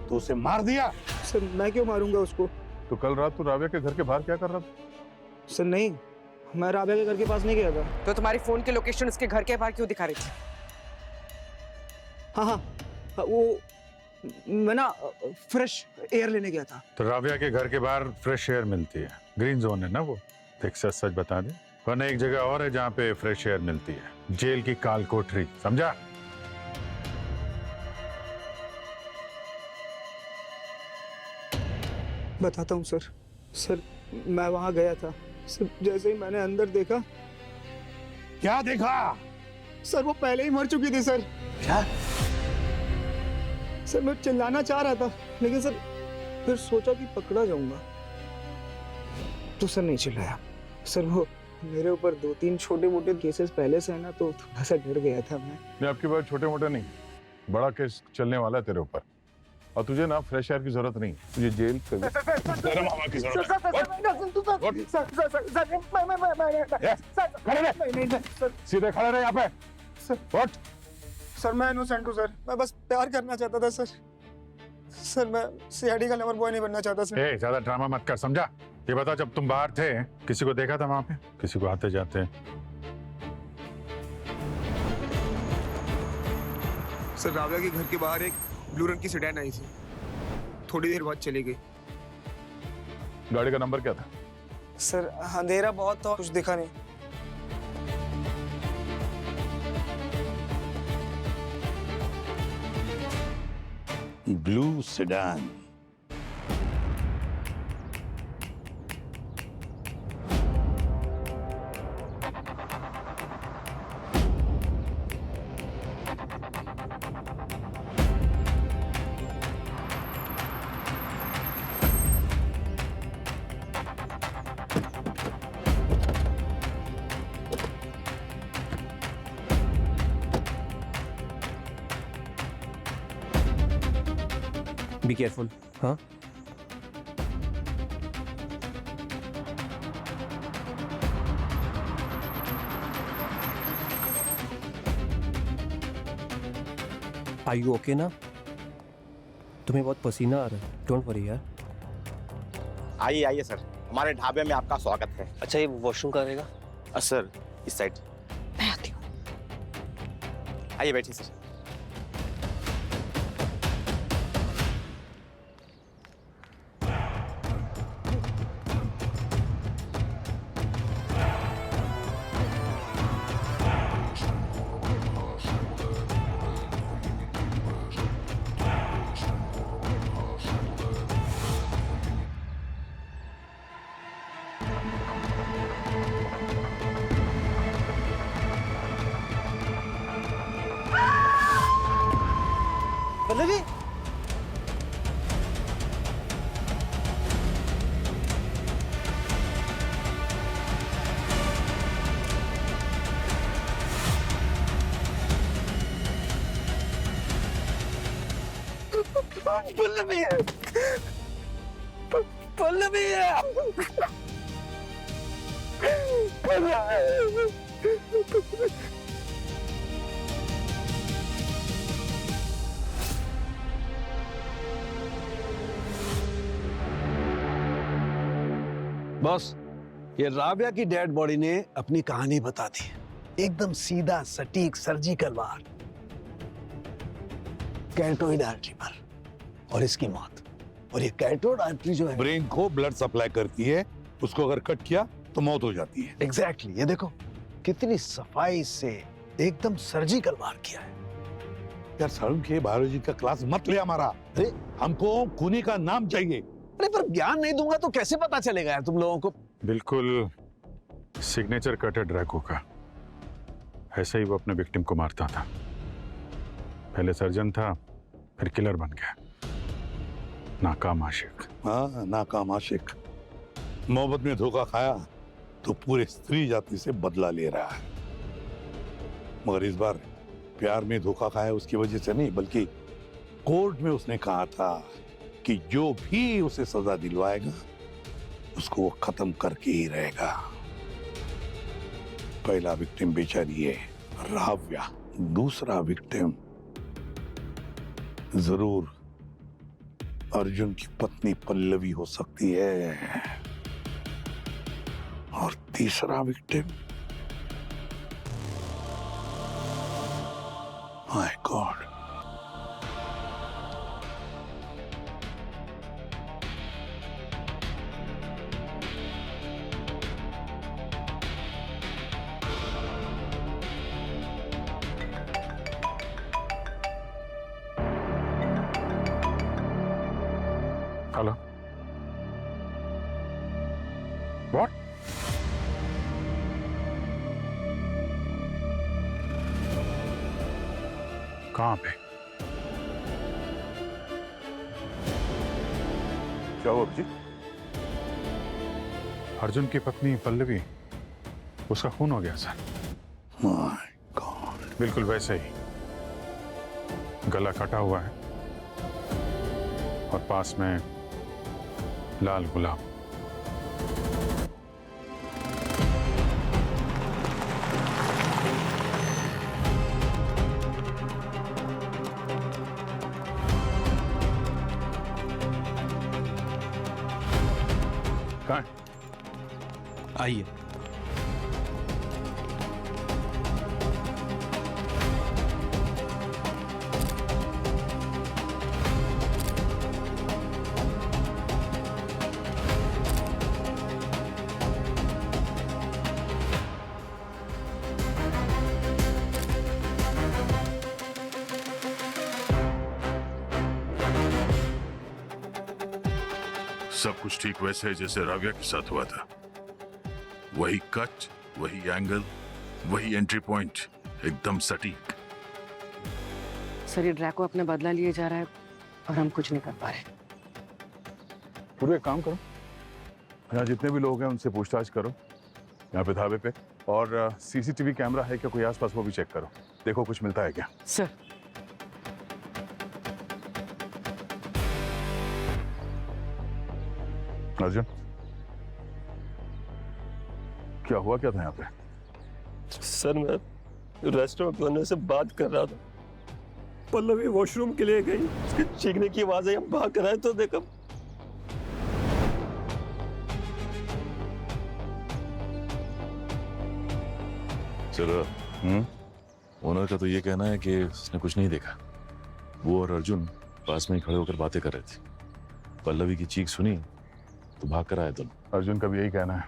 [SPEAKER 9] तो उसे मार दिया?
[SPEAKER 17] सर मैं क्यों मारूंगा उसको?
[SPEAKER 3] तो कल रात तू राविया के घर के बाहर क्या कर रहा था?
[SPEAKER 17] सर नहीं, मैं राविया के घर के पास नहीं गया था।
[SPEAKER 2] तो तुम्हारी फोन की लोकेशन उसके घर के बाहर क्यों दिखा रही थी?
[SPEAKER 17] हाँ, वो मैं ना फ्रेश एयर लेने गया था।
[SPEAKER 7] तो राविया के घर के बाहर फ्रेश एयर मिलती है, ग्रीन जोन है ना वो। देख सच सच बता दे, वरना एक जगह और है जहाँ पे फ्रेश एयर मिलती है, जेल की काल कोठरी, समझा?
[SPEAKER 17] बताता हूँ सर। सर मैं वहां गया था सर, जैसे ही मैंने अंदर देखा।
[SPEAKER 9] क्या देखा?
[SPEAKER 17] सर वो पहले ही मर चुकी थी सर।
[SPEAKER 9] क्या?
[SPEAKER 17] सर मैं चिल्लाना चाह रहा था लेकिन सर फिर सोचा कि पकड़ा जाऊंगा तो सर नहीं चिल्लाया। सर वो मेरे ऊपर 2-3 छोटे मोटे केसेस पहले से है ना, तो थोड़ा सा डर गया था मैं।
[SPEAKER 3] नहीं, आपकी बात छोटे मोटे नहीं, बड़ा केस चलने वाला है तेरे ऊपर, और तुझे ना फ्रेश एयर की जरूरत नहीं, तुझे जेल गर्म हवा की जरूरत है। सीधे खड़े रहे यहाँ पे।
[SPEAKER 17] सर मैं इनोसेंट हूँ सर, मैं बस प्यार करना चाहता था सर। सर मैं सीआईडी का लवर बॉय नहीं बनना चाहता सर।
[SPEAKER 3] ज्यादा ड्रामा मत कर, समझा? ये बता, जब तुम बाहर थे किसी को देखा था वहां पे? किसी को आते जाते?
[SPEAKER 17] सर रावला के घर के बाहर एक ब्लू रंग की सेडान आई थी, थोड़ी देर बाद चली गई।
[SPEAKER 3] गाड़ी का नंबर क्या था?
[SPEAKER 17] सर अंधेरा बहुत था, कुछ दिखा नहीं।
[SPEAKER 9] Blue sedan.
[SPEAKER 19] Be careful. हाँ आर यू ओके ना? तुम्हें बहुत पसीना आ रहा है, डोंट वरी यार।
[SPEAKER 21] आइए आइए सर, हमारे ढाबे में आपका स्वागत है।
[SPEAKER 19] अच्छा ये वॉशरूम कहाँ रहेगा?
[SPEAKER 21] सर इस साइड।
[SPEAKER 12] मैं आती हूँ।
[SPEAKER 21] आइए बैठिए सर।
[SPEAKER 19] पल्लवी
[SPEAKER 17] पल्लवी है, पल्लवी है।
[SPEAKER 4] बॉस, ये राबिया की डेड बॉडी ने अपनी कहानी बता दी। एकदम सीधा सटीक सर्जिकल वार कैरोटिड आर्टरी पर, और इसकी मौत। और ये कैरोटिड आर्टरी जो है
[SPEAKER 9] ब्रेन को ब्लड सप्लाई करती है, उसको अगर कट किया तो मौत हो जाती है।
[SPEAKER 4] एग्जैक्टली ये देखो कितनी सफाई से एकदम सर्जिकल वार किया है।
[SPEAKER 9] यार सारुण के बायोलॉजी का क्लास मत ले हमारा। अरे हमको खूनी का नाम चाहिए।
[SPEAKER 4] अरे पर ज्ञान नहीं दूंगा तो कैसे पता चलेगा यार तुम लोगों को?
[SPEAKER 3] बिल्कुल सिग्नेचर कट है ड्रैको का, ऐसे ही वो अपने विक्टिम को मारता था। पहले सर्जन था, फिर किलर बन गया। नाकाम आशिक।
[SPEAKER 9] हाँ नाकाम आशिक। मोहब्बत में धोखा खाया तो पूरे स्त्री जाति से बदला ले रहा है, मगर इस बार प्यार में धोखा खाया उसकी वजह से नहीं, बल्कि कोर्ट में उसने कहा था कि जो भी उसे सजा दिलवाएगा उसको वो खत्म करके ही रहेगा। पहला विक्टिम बेचारी है राव्या, दूसरा विक्टिम जरूर अर्जुन की पत्नी पल्लवी हो सकती है, और तीसरा victim my God,
[SPEAKER 3] hello What? कहाँ पे? क्या हुआ जी? अर्जुन की पत्नी पल्लवी, उसका खून हो गया सर।
[SPEAKER 9] My God.
[SPEAKER 3] बिल्कुल वैसे ही, गला कटा हुआ है और पास में लाल गुलाब। कहाँ है?
[SPEAKER 4] आइए।
[SPEAKER 20] सब कुछ ठीक वैसे है जैसे राव्या के साथ हुआ था। वही कट, वही एंगल, वही एंट्री पॉइंट, एकदम सटीक।
[SPEAKER 2] सर ये ड्रैको अपना बदला लिए जा रहा है और हम कुछ नहीं कर पा रहे।
[SPEAKER 3] पूरे काम करो, यहाँ जितने भी लोग हैं उनसे पूछताछ करो यहाँ पे ढाबे पे, और सीसीटीवी कैमरा है क्या कोई आसपास वो भी चेक करो, देखो कुछ मिलता है क्या।
[SPEAKER 2] सर
[SPEAKER 3] अर्जुन, क्या हुआ क्या था यहाँ पे?
[SPEAKER 19] सर मैं रेस्टोरेंट ओनर से बात कर रहा था, पल्लवी वॉशरूम के लिए गई, उसके चीखने की आवाज आई, हम भाग कर आए तो देखा।
[SPEAKER 6] चलो, ओनर का तो ये कहना है कि उसने कुछ नहीं देखा। वो और अर्जुन पास में ही खड़े होकर बातें कर रहे थे। पल्लवी की चीख सुनी तो भाग कर आए दोनों।
[SPEAKER 3] अर्जुन का भी यही कहना है।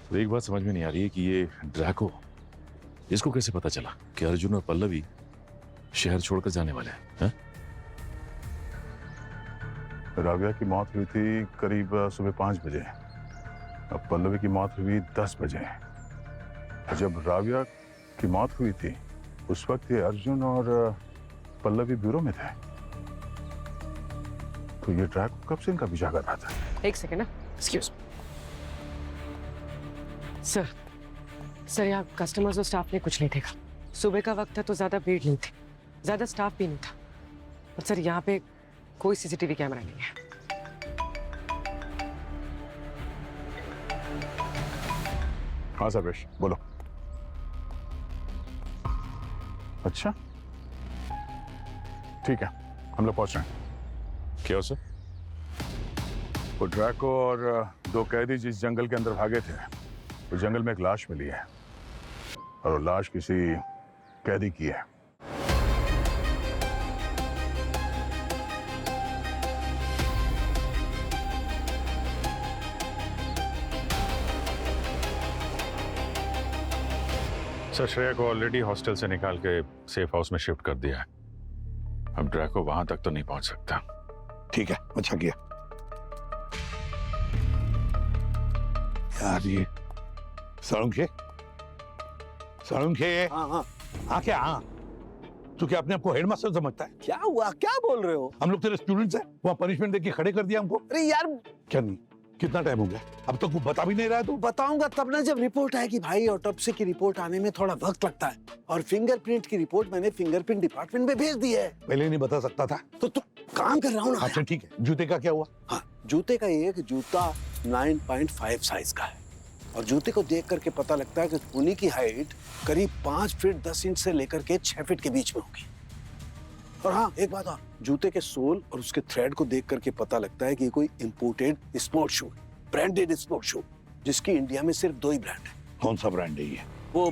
[SPEAKER 6] तो एक बात समझ में नहीं आ रही है कि ये ड्रैको, इसको कैसे पता चला कि अर्जुन और पल्लवी शहर छोड़कर जाने वाले हैं?
[SPEAKER 3] राव्या की मौत हुई थी करीब सुबह 5 बजे, अब पल्लवी की मौत हुई 10 बजे। जब राव्या की मौत हुई थी उस वक्त ये अर्जुन और पल्लवी ब्यूरो में थे, तो ये ड्रैको कब से इनका पीछा कर रहा था?
[SPEAKER 2] एक सेकेंड ना, एक्सक्यूज। सर यहाँ कस्टमर्स और स्टाफ ने कुछ नहीं देखा। सुबह का वक्त था तो ज्यादा भीड़ नहीं थी, ज्यादा स्टाफ भी नहीं था। और सर यहाँ पे कोई सीसीटीवी कैमरा नहीं है।
[SPEAKER 3] हाँ सर्वेश बोलो। अच्छा ठीक है, हम लोग पहुंच रहे हैं।
[SPEAKER 6] क्या हो सर?
[SPEAKER 3] वो ड्रैको और 2 कैदी जिस जंगल के अंदर भागे थे, उस जंगल में एक लाश मिली है और वो लाश किसी कैदी की है। सर श्रेया को ऑलरेडी हॉस्टल से निकाल के सेफ हाउस में शिफ्ट कर दिया है। अब ड्रैको वहां तक तो नहीं पहुंच सकता।
[SPEAKER 9] ठीक है, अच्छा किया यार। ये सालुंखे, हाँ क्या? हाँ तू क्या अपने आपको हेडमास्टर समझता है?
[SPEAKER 5] क्या हुआ, क्या बोल रहे हो?
[SPEAKER 9] हम लोग तेरे स्टूडेंट्स हैं, वहाँ पनिशमेंट देके खड़े कर दिया हमको।
[SPEAKER 5] अरे यार
[SPEAKER 9] क्या नहीं, कितना टाइम हो गया अब तक वो बता भी नहीं रहा है। तू
[SPEAKER 5] बताऊंगा तब ना जब रिपोर्ट आएगी भाई। ऑटोप्सी की रिपोर्ट आने में थोड़ा वक्त लगता है, और फिंगरप्रिंट की रिपोर्ट मैंने फिंगरप्रिंट डिपार्टमेंट में भेज दी है।
[SPEAKER 9] पहले नहीं बता सकता था
[SPEAKER 5] तो तू काम कर रहा हूँ ना।
[SPEAKER 9] अच्छा ठीक है, जूते का क्या हुआ?
[SPEAKER 5] हाँ जूते का एक जूता 9.5 साइज का है, और जूते को देख करके पता लगता है कि खूनी की हाइट करीब 5 फीट 10 इंच से लेकर के 6 फीट के बीच में होगी। और हाँ एक बात और, जूते के सोल और उसके थ्रेड को देख करके पता लगता है कि कोई imported sport shoe, branded sport shoe, जिसकी इंडिया में सिर्फ 2 ही ब्रांड है।
[SPEAKER 9] कौन सा ब्रांड है ये?
[SPEAKER 5] वो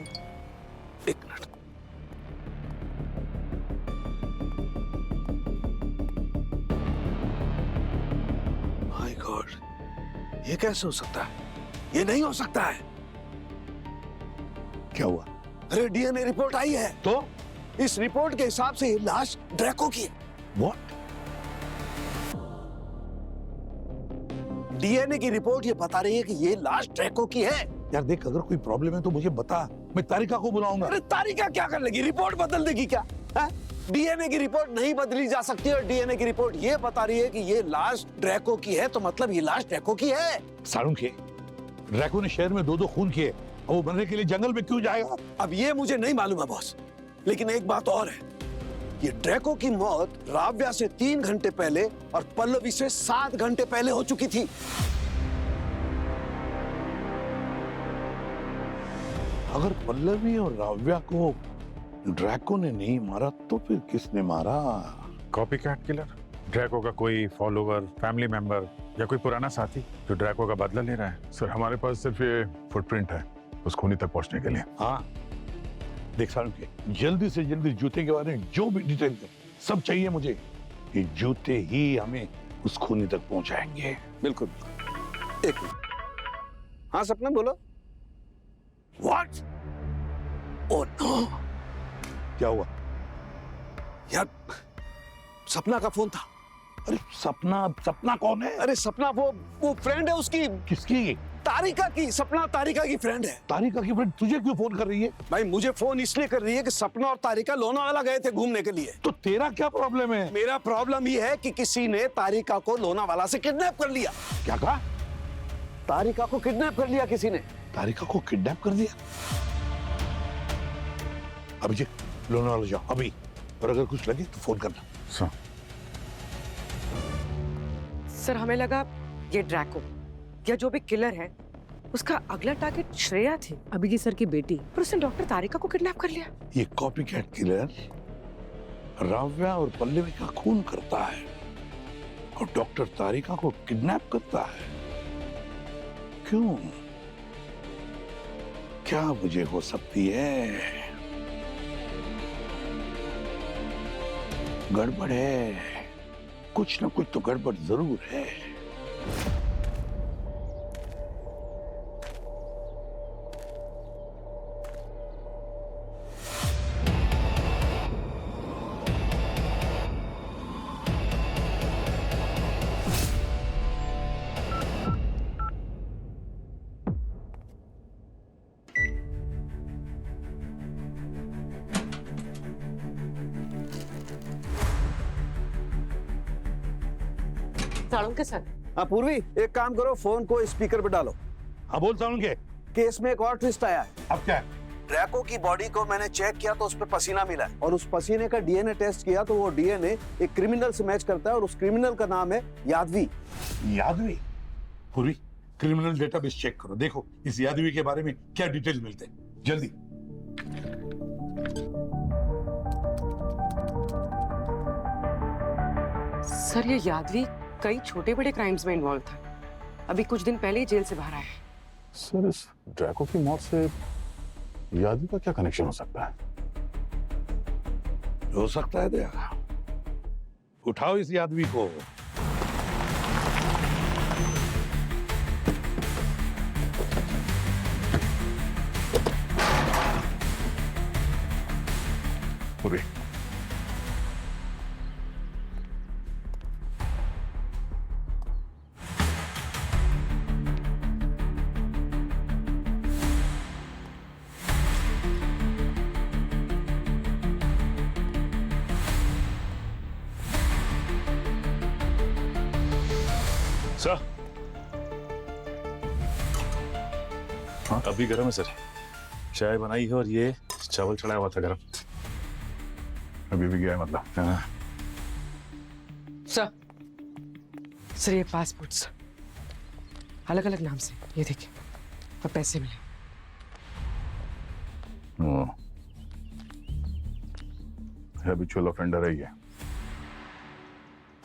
[SPEAKER 5] एक मिनट, माय गॉड, ये कैसे हो सकता है? ये नहीं हो सकता है।
[SPEAKER 9] क्या हुआ?
[SPEAKER 5] अरे डीएनए रिपोर्ट आई है।
[SPEAKER 9] तो
[SPEAKER 5] इस रिपोर्ट के हिसाब से ये लाश ड्रैको की है।
[SPEAKER 9] व्हाट?
[SPEAKER 4] डीएनए की रिपोर्ट ये बता रही है कि ये लाश ड्रैको की है।
[SPEAKER 9] यार देख, अगर कोई प्रॉब्लम है तो मुझे बता, मैं तारिका को बुलाऊंगा।
[SPEAKER 4] अरे तारिका क्या कर लेगी, रिपोर्ट बदल देगी क्या? डीएनए की रिपोर्ट नहीं बदली जा सकती और डीएनए की रिपोर्ट ये बता रही है कि ये लाश ड्रैको की है, तो मतलब ये लाश ड्रैको की है।
[SPEAKER 9] सारुण के ड्रैको ने शहर में 2-2 खून किए, और वो बनने के लिए जंगल में क्यों जाएगा?
[SPEAKER 4] अब ये मुझे नहीं मालूम है बॉस, लेकिन एक बात और है, ये ड्रैको की मौत राव्या से 3 घंटे पहले और पल्लवी से 7 घंटे पहले हो चुकी थी।
[SPEAKER 9] अगर पल्लवी और राव्या को ड्रैको ने नहीं मारा तो फिर किसने मारा?
[SPEAKER 7] कॉपी कैट किलर, ड्रैको का कोई फॉलोवर, फैमिली मेंबर या कोई पुराना साथी जो ड्रैको का बदला ले रहा है।
[SPEAKER 3] सर हमारे पास सिर्फ ये फुटप्रिंट है उस खूनी तक पहुंचने के लिए।
[SPEAKER 9] हाँ देख सारुण के, जल्दी से जल्दी जूते के बारे में जो भी डिटेल है सब चाहिए मुझे। ये जूते ही हमें उस खूनी तक पहुंचाएंगे।
[SPEAKER 4] बिल्कुल। एक मिनट। हाँ सपना बोलो। What? Oh no!
[SPEAKER 9] क्या हुआ?
[SPEAKER 4] यार सपना का फोन था।
[SPEAKER 9] अरे सपना कौन है?
[SPEAKER 4] अरे सपना वो फ्रेंड है उसकी।
[SPEAKER 9] किसकी?
[SPEAKER 4] तारिका की। सपना तारिका की फ्रेंड है।
[SPEAKER 9] तारिका की फ्रेंड तुझे क्यों फोन कर रही है?
[SPEAKER 4] भाई मुझे फोन इसलिए कर रही है कि सपना और तारिका लोनावाला गए थे घूमने के लिए।
[SPEAKER 9] तो तेरा क्या प्रॉब्लम है?
[SPEAKER 4] मेरा प्रॉब्लम ये है कि किसी ने तारिका को लोनावाला से किडनैप कर लिया।
[SPEAKER 9] क्या कहा?
[SPEAKER 4] तारिका को किडनैप कर लिया किसी ने।
[SPEAKER 9] तारिका को किडनैप कर दिया? अभिजीत लोनावाला जाओ अभी, और अगर कुछ लगे तो फोन करना।
[SPEAKER 2] सर हमें लगा ये ड्रैको या जो भी किलर है उसका अगला टारगेट श्रेया थी, अभिजीत सर की बेटी, पर उसने डॉक्टर तारिका को किडनैप कर लिया।
[SPEAKER 9] ये कॉपी कैट किलर राव्या और पल्लवी का खून करता है और डॉक्टर तारिका को किडनैप करता है। क्यों? क्या वजह हो सकती है? गड़बड़ है, कुछ ना कुछ तो गड़बड़ जरूर है।
[SPEAKER 2] सालुंके सर।
[SPEAKER 4] हाँ पूर्वी, एक काम करो, फोन को स्पीकर पे डालो।
[SPEAKER 9] हाँ बोल सालुंके।
[SPEAKER 4] केस में एक और ट्विस्ट आया है।
[SPEAKER 9] अब क्या?
[SPEAKER 4] ड्रैको की बॉडी को मैंने चेक किया तो उस पे पसीना मिला है, और उस पसीने का डीएनए टेस्ट किया तो वो डीएनए एक क्रिमिनल से मैच करता है, और उस क्रिमिनल का नाम है यादवी।
[SPEAKER 9] यादवी? पूर्वी क्रिमिनल डेटाबेस चेक करो, देखो इस यादवी के बारे में क्या डिटेल मिलते हैं, जल्दी।
[SPEAKER 2] सर ये यादवी कई छोटे बड़े क्राइम्स में इन्वॉल्व था, अभी कुछ दिन पहले ही जेल से बाहर आया है।
[SPEAKER 3] सर इस ड्रैको की मौत से यादवी का क्या कनेक्शन हो सकता है?
[SPEAKER 9] हो सकता है दया, उठाओ इस यादवी को।
[SPEAKER 3] पूरी
[SPEAKER 6] सर हाँ अभी गर्म है सर, चाय बनाई है और ये चावल चढ़ाया हुआ था गर्म।
[SPEAKER 3] अभी भी गया है मतलब? हाँ।
[SPEAKER 2] सर ये पासपोर्ट्स अलग अलग नाम से, ये देखिए, और पैसे मिले।
[SPEAKER 3] हैबिचुअल ऑफेंडर है ये।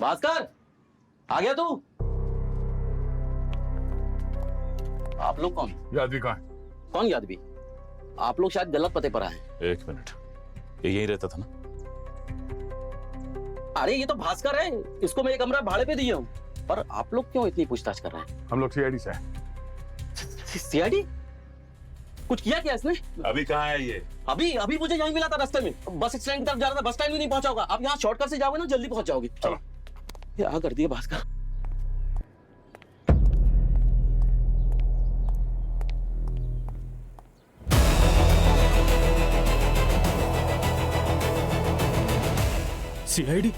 [SPEAKER 1] भास्कर आ गया तू? आप लोग कौन?
[SPEAKER 3] यादवी कहाँ है?
[SPEAKER 1] कौन यादवी? आप लोग शायद गलत पते पर आए।
[SPEAKER 6] एक मिनट, ये यहीं रहता था ना?
[SPEAKER 1] अरे ये तो भास्कर है, इसको मैं एक कमरा भाड़े पे दिया हूँ। पर आप लोग क्यों इतनी पूछताछ कर रहे हैं?
[SPEAKER 3] हम लोग सीआईडी से हैं।
[SPEAKER 1] सीआईडी? कुछ किया क्या इसने?
[SPEAKER 6] अभी कहाँ है ये?
[SPEAKER 1] अभी अभी मुझे यहीं मिला था रास्ते में, बस स्टैंड की तरफ जा रहा था, बस स्टैंड भी नहीं पहुंचा होगा। आप यहाँ शॉर्टकट से जाओगे ना, जल्दी पहुंच जाओगे। चलो। क्या कर दिया भास्कर?
[SPEAKER 9] सीआईडी?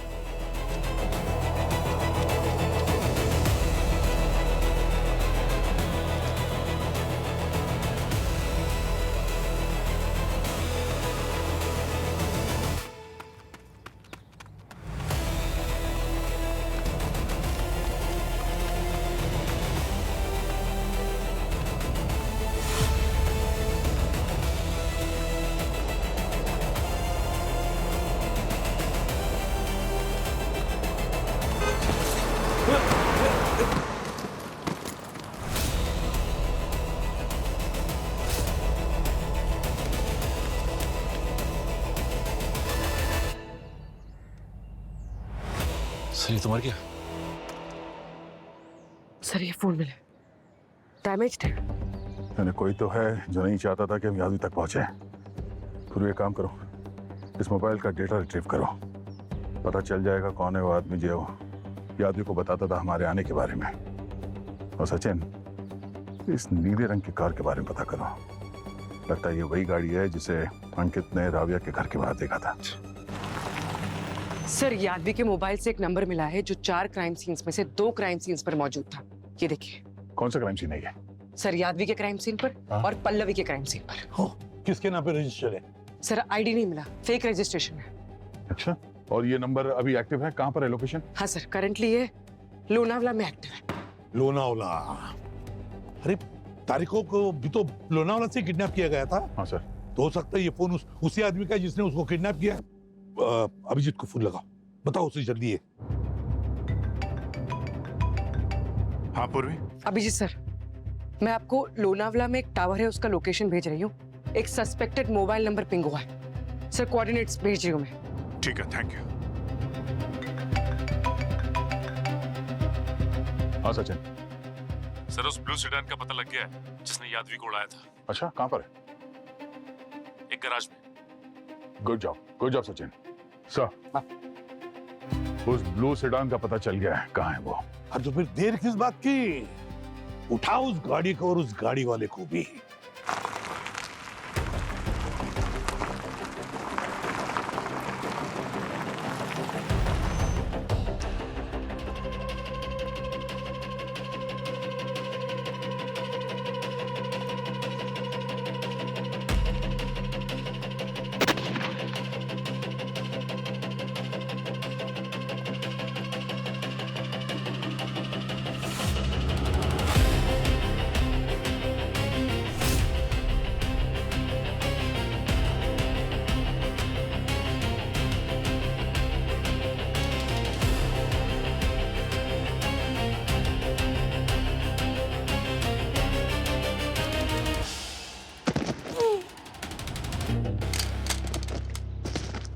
[SPEAKER 6] सर ये तो मर गया।
[SPEAKER 2] सर ये फोन मिला, डैमेज है।
[SPEAKER 3] मैंने कोई तो है जो नहीं चाहता था कि हम यादवी तक पहुंचे। फिर ये काम करो, इस मोबाइल का डेटा रिट्रीव करो, पता चल जाएगा कौन है वो आदमी जो यादवी को बताता था हमारे आने के बारे में। और सचिन, इस नीले रंग की कार के बारे में पता करो। लगता है ये वही गाड़ी है जिसे अंकित ने राविया के घर के बाहर देखा था।
[SPEAKER 2] सर यादवी के मोबाइल से एक नंबर मिला है जो 4 क्राइम सीन्स में से 2 क्राइम सीन्स पर मौजूद था। ये देखिए।
[SPEAKER 3] कौन सा क्राइम सीन है ये?
[SPEAKER 2] सर यादवी के क्राइम सीन पर और पल्लवी के क्राइम सीन पर।
[SPEAKER 9] किसके नाम पे रजिस्टर है?
[SPEAKER 2] सर आईडी नहीं मिला, फेक रजिस्ट्रेशन है।
[SPEAKER 3] अच्छा, और ये नंबर अभी एक्टिव है? कहाँ पर है लोकेशन?
[SPEAKER 2] हाँ सर, करंटली ये लोनावला में एक्टिव है।
[SPEAKER 9] लोनावला? अरे तारिकों को भी तो लोनावला से किडनैप किया गया था।
[SPEAKER 3] हाँ सर।
[SPEAKER 9] तो हो सकता है ये फोन उसी आदमी का जिसने उसको किडनैप किया। अभिजीत को फोन लगाओ, बताओ उसे जल्दी है।
[SPEAKER 3] हाँ पूर्वी।
[SPEAKER 2] अभिजीत सर, मैं आपको लोनावला में एक टावर है उसका लोकेशन भेज रही हूँ। एक सस्पेक्टेड मोबाइल नंबर पिंग हुआ है। सर कोऑर्डिनेट्स भेज रही हूँ मैं।
[SPEAKER 3] ठीक है, थैंक यू। हाँ सचिन।
[SPEAKER 6] सर उस ब्लू सेडान का पता लग गया है जिसने यादवी को उड़ाया था।
[SPEAKER 3] अच्छा, कहाँ पर है?
[SPEAKER 6] एक गैराज में।
[SPEAKER 3] Good job Sachin. सर, उस ब्लू सेडान का पता चल गया है कहाँ है वो।
[SPEAKER 9] और तो फिर देर किस बात की? उठाओ उस गाड़ी को और उस गाड़ी वाले को भी।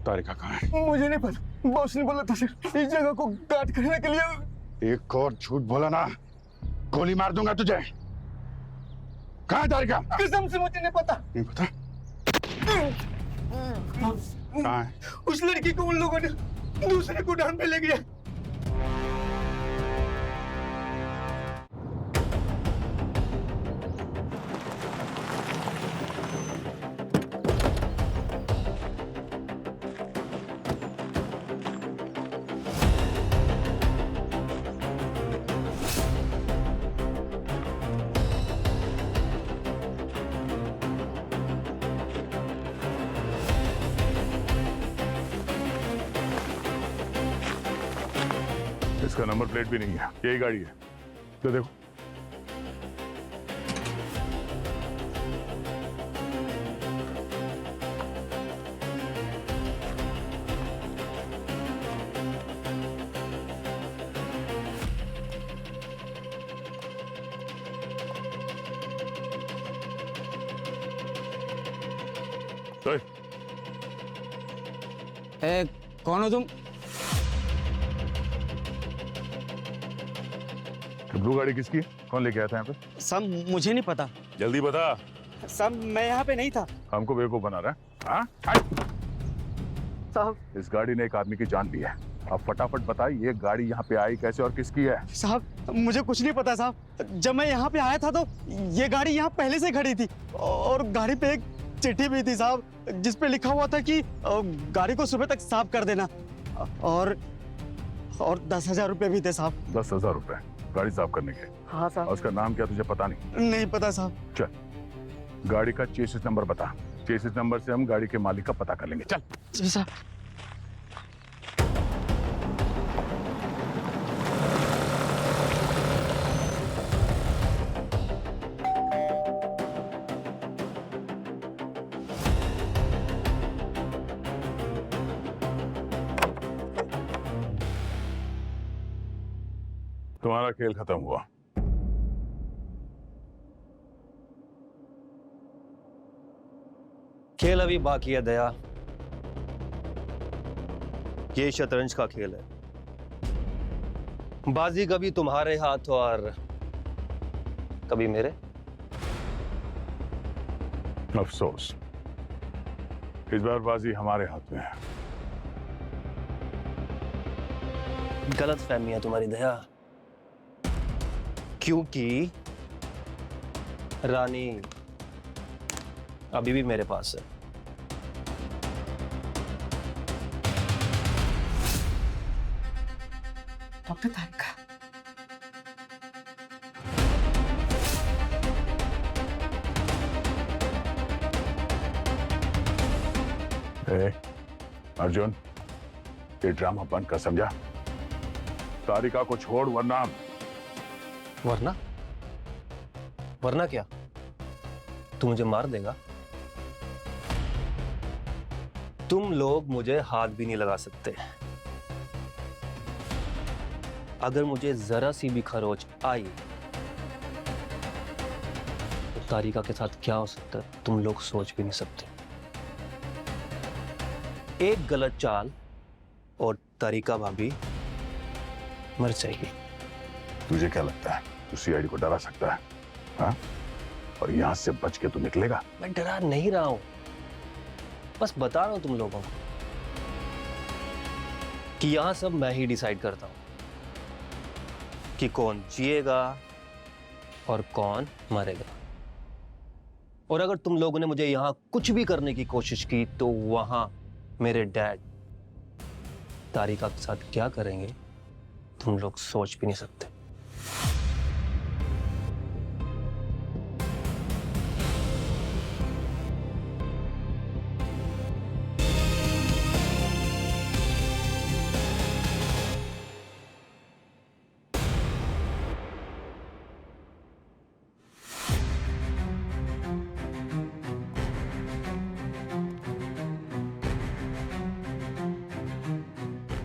[SPEAKER 3] तारिका कहाँ है?
[SPEAKER 17] मुझे नहीं पता, बॉस ने बोला था सर इस जगह को गार्ड करने के लिए।
[SPEAKER 3] एक और झूठ बोला ना, गोली मार दूंगा तुझे। कहाँ है तारिका?
[SPEAKER 17] कसम से मुझे नहीं पता।
[SPEAKER 3] नहीं पता? कहाँ है?
[SPEAKER 17] उस लड़की को उन लोगों ने दूसरे गोदाम पे ले गया।
[SPEAKER 3] इसका नंबर प्लेट भी नहीं है, यही गाड़ी है। तो देखो।
[SPEAKER 17] कौन हो तुम?
[SPEAKER 3] ब्लू गाड़ी किसकी है? कौन लेके आया था यहाँ पे?
[SPEAKER 17] सब मुझे नहीं पता।
[SPEAKER 3] जल्दी बता।
[SPEAKER 17] सब मैं यहाँ पे नहीं था।
[SPEAKER 3] हमको बेवकूफ बना रहा है? हाँ?
[SPEAKER 17] साहब,
[SPEAKER 3] इस गाड़ी ने एक आदमी की जान ली है। अब फटाफट बता, ये गाड़ी यहाँ पे आई कैसे और किसकी है?
[SPEAKER 17] साहब मुझे कुछ नहीं पता साहब। जब मैं यहाँ पे आया था तो ये गाड़ी यहाँ पहले से खड़ी थी और गाड़ी पे एक चिट्ठी भी थी साहब, जिस पे लिखा हुआ था कि गाड़ी को सुबह तक साफ कर देना।
[SPEAKER 19] और 10,000 रुपए भी थे साहब।
[SPEAKER 3] 10,000 रुपए गाड़ी साफ करने के?
[SPEAKER 19] हाँ साहब।
[SPEAKER 3] और उसका नाम क्या तुझे पता नहीं?
[SPEAKER 19] नहीं पता साहब।
[SPEAKER 3] चल गाड़ी का चेसिस नंबर बता, चेसिस नंबर से हम गाड़ी के मालिक का पता कर लेंगे। चल।
[SPEAKER 19] जी साहब।
[SPEAKER 3] तुम्हारा खेल खत्म हुआ।
[SPEAKER 19] खेल अभी बाकी है दया। ये शतरंज का खेल है। बाजी कभी तुम्हारे हाथ और कभी मेरे।
[SPEAKER 3] अफसोस इस बार बाजी हमारे हाथ में है।
[SPEAKER 19] गलत फहमी है तुम्हारी दया, क्योंकि रानी अभी भी मेरे पास है।
[SPEAKER 2] डॉक्टर तारिका,
[SPEAKER 3] अर्जुन ये ड्रामा बंद कर, समझा? तारिका को छोड़ वरना
[SPEAKER 19] वरना वरना क्या? तू मुझे मार देगा? तुम लोग मुझे हाथ भी नहीं लगा सकते। अगर मुझे जरा सी भी खरोच आई तो तारिका के साथ क्या हो सकता है तुम लोग सोच भी नहीं सकते। एक गलत चाल और तारिका भाभी मर जाएगी।
[SPEAKER 3] तुझे क्या लगता है तू सीआईडी को डरा सकता है? हाँ? और यहां से बच के तू निकलेगा?
[SPEAKER 19] मैं डरा नहीं रहा हूं, बस बता रहा हूं तुम लोगों को कि यहां सब मैं ही डिसाइड करता हूं कि कौन जिएगा और कौन मरेगा। और अगर तुम लोगों ने मुझे यहां कुछ भी करने की कोशिश की तो वहां मेरे डैड तारिका के साथ क्या करेंगे तुम लोग सोच भी नहीं सकते।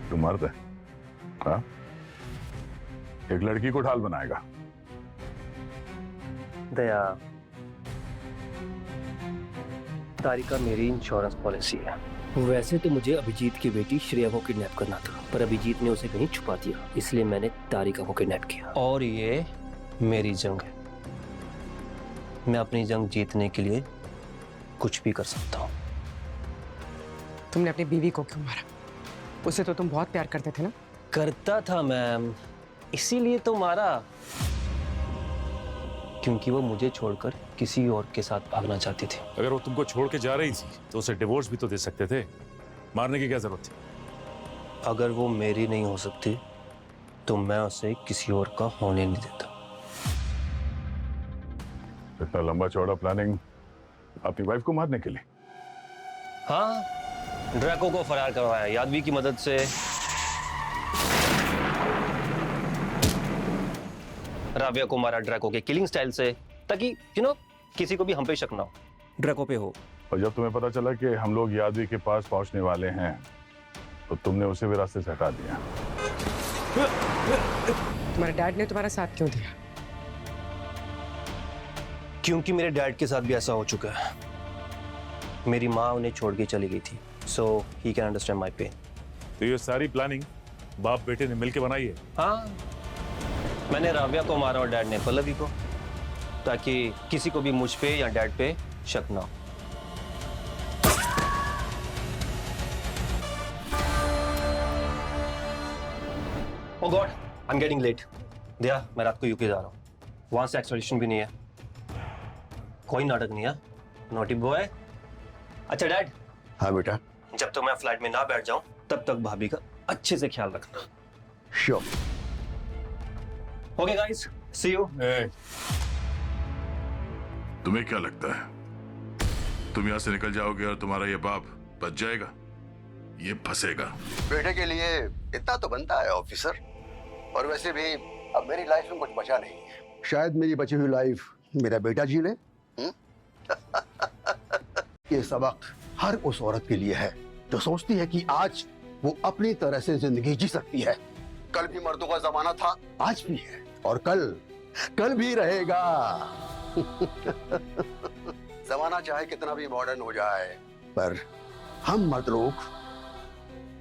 [SPEAKER 3] तू मर्द है, हाँ? एक लड़की को ढाल बनाएगा।
[SPEAKER 19] दया, तारिका मेरी इंश्योरेंस पॉलिसी है। वैसे तो मुझे अभिजीत की बेटी श्रेया को किडनैप करना था, पर अभिजीत ने उसे कहीं छुपा दिया, इसलिए मैंने तारिका को किडनैप किया। और ये मेरी जंग है। मैं अपनी जंग जीतने के लिए कुछ भी कर सकता हूँ।
[SPEAKER 2] तुमने अपनी बीवी को क्यों मारा? उसे तो तुम बहुत प्यार करते थे ना?
[SPEAKER 19] करता था मैम, इसीलिए तो मारा, क्योंकि वो मुझे छोड़कर किसी और के साथ भागना चाहती थी।
[SPEAKER 6] अगर वो तुमको छोड़ के जा रही थी तो उसे डिवोर्स भी तो दे सकते थे। मारने की क्या जरूरत थी?
[SPEAKER 19] अगर वो मेरी नहीं हो सकती तो मैं उसे किसी और का होने नहीं देता।
[SPEAKER 3] इतना लंबा चौड़ा प्लानिंग अपनी वाइफ को मारने के लिए?
[SPEAKER 19] हाँ, ड्रैको को फरार करवाया यादवी की मदद से। राबिया को मारा ड्रैको के किलिंग स्टाइल से, ताकि किसी को भी हम पे शक ना हो, ड्रैको पे हो।
[SPEAKER 3] और जब तुम्हें पता चला कि हम लोग यादवी के पास पहुंचने वाले हैं तो तुमने उसे भी रास्ते से हटा दिया।
[SPEAKER 2] तुम्हारे डैड ने तुम्हारा साथ क्यों दिया?
[SPEAKER 19] क्योंकि मेरे डैड के साथ भी ऐसा हो चुका है। मेरी माँ उन्हें छोड़ के चली गई थी, so he can understand my pain।
[SPEAKER 6] तो ये सारी प्लानिंग बाप बेटे ने मिलकर बनाई है?
[SPEAKER 19] हाँ, मैंने राबिया को मारा और डैड ने पल्लवी को, ताकि किसी को भी मुझ पे या डैड पे शक ना हो। Oh God, I'm getting late। दिया, मैं रात को यूके जा रहा हूँ, वहां से एक्सट्रैडिशन भी नहीं है, कोई नाटक नहीं है। Naughty boy. अच्छा डैड।
[SPEAKER 21] हाँ बेटा।
[SPEAKER 19] जब तक मैं फ्लाइट में ना बैठ जाऊं तब तक भाभी का अच्छे से ख्याल रखना।
[SPEAKER 4] Sure.
[SPEAKER 19] Okay guys, see you.
[SPEAKER 20] तुम्हें क्या लगता है तुम यहाँ से निकल जाओगे और तुम्हारा ये बाप बच जाएगा? ये फंसेगा।
[SPEAKER 8] बेटे के लिए इतना तो बनता है ऑफिसर। और वैसे भी अब मेरी लाइफ में कुछ बचा नहीं है। शायद मेरी बची हुई लाइफ मेरा बेटा जी ले। ये सबक हर उस औरत के लिए है जो सोचती है कि आज वो अपनी तरह से जिंदगी जी सकती है। कल भी मर्दों का जमाना था, आज भी है और कल भी रहेगा। जमाना चाहे कितना भी मॉडर्न हो जाए, पर हम मर्द लोग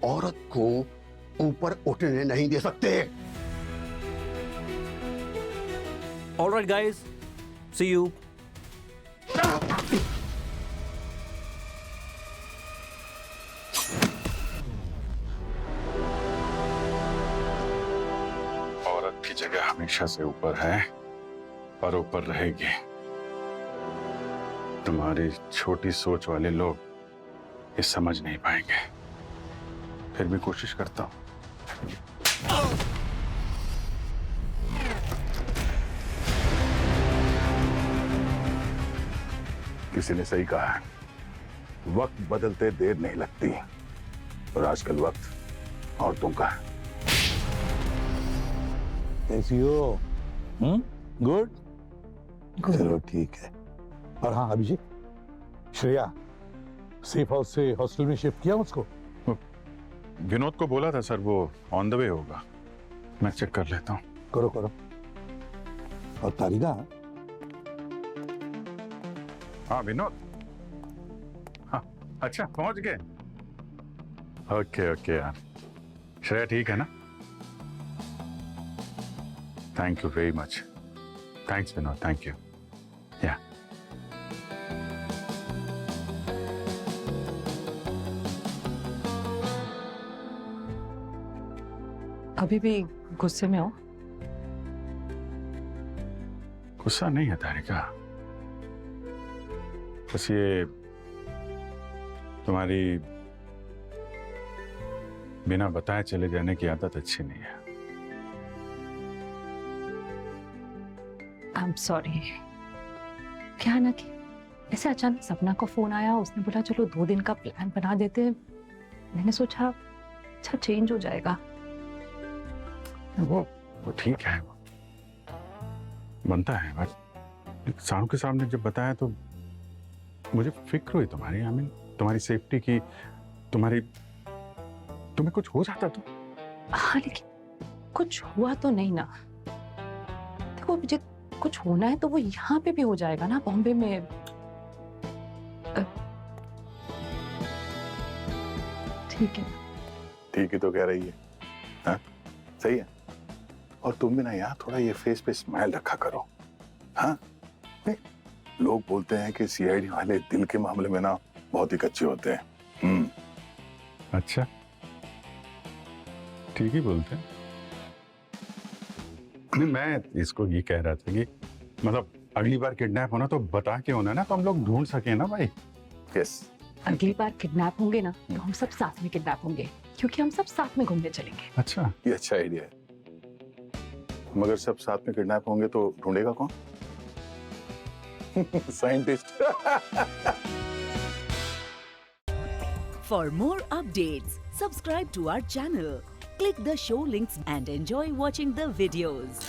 [SPEAKER 8] औरत को ऊपर उठने नहीं दे सकते।
[SPEAKER 19] Alright guys, see you.
[SPEAKER 3] औरत की जगह हमेशा से ऊपर है और ऊपर रहेगी। तुम्हारी छोटी सोच वाले लोग ये समझ नहीं पाएंगे। फिर भी कोशिश करता हूं। किसी ने सही कहा है, वक्त बदलते देर नहीं लगती, और आजकल वक्त औरतों का है।
[SPEAKER 9] कैसी हो? गुड। चलो ठीक है। और हाँ अभिषेक, श्रेया सेफ हाउस से हॉस्टल में शिफ्ट किया उसको?
[SPEAKER 3] विनोद को बोला था सर, वो ऑन द वे होगा। मैं चेक कर लेता हूँ।
[SPEAKER 9] करो करो। और तारिका?
[SPEAKER 3] हाँ विनोद, हाँ अच्छा पहुंच गए। ओके ओके यार, श्रेया ठीक है ना? Thank you very much. Thanks Vinod, thank you. या
[SPEAKER 12] अभी भी गुस्से में हो?
[SPEAKER 3] गुस्सा नहीं है तारिका, बस ये तुम्हारी बिना बताए चले जाने की आदत अच्छी नहीं है।
[SPEAKER 12] I am sorry. क्या है ना कि ऐसे अचानक सपना को फोन आया, उसने बोला चलो 2 दिन का प्लान बना देते हैं। मैंने सोचा अच्छा चेंज हो जाएगा।
[SPEAKER 3] वो ठीक है, वो बनता है, बट सानू के सामने जब बताया तो मुझे फिक्र हुई तुम्हारी। आई मीन तुम्हारी सेफ्टी की, तुम्हें कुछ हो जाता तो।
[SPEAKER 12] हाँ लेकिन कुछ हुआ तो नहीं ना। देखो मुझे कुछ होना है तो वो यहाँ पे भी हो जाएगा ना, बॉम्बे में। ठीक है।
[SPEAKER 3] ठीक ही तो कह रही है। हाँ सही है। और तुम भी ना यार थोड़ा ये फेस पे स्माइल रखा करो। हाँ लोग बोलते हैं कि सीआईडी वाले दिल के मामले में ना बहुत ही कच्चे होते हैं। अच्छा ठीक ही बोलते हैं। नहीं मैं इसको ये कह रहा था कि मतलब अगली बार किडनैप होना तो बता के होना ना, तो हम लोग ढूंढ सके ना भाई। यस।
[SPEAKER 12] अगली बार किडनैप होंगे ना तो हम सब साथ में किडनैप होंगे, क्योंकि हम सब साथ में घूमने चलेंगे।
[SPEAKER 3] अच्छा ये अच्छा आइडिया है। मगर सब साथ में किडनैप होंगे तो ढूंढेगा कौन? Scientist.
[SPEAKER 22] For more updates, subscribe to our channel, click the show links and enjoy watching the videos.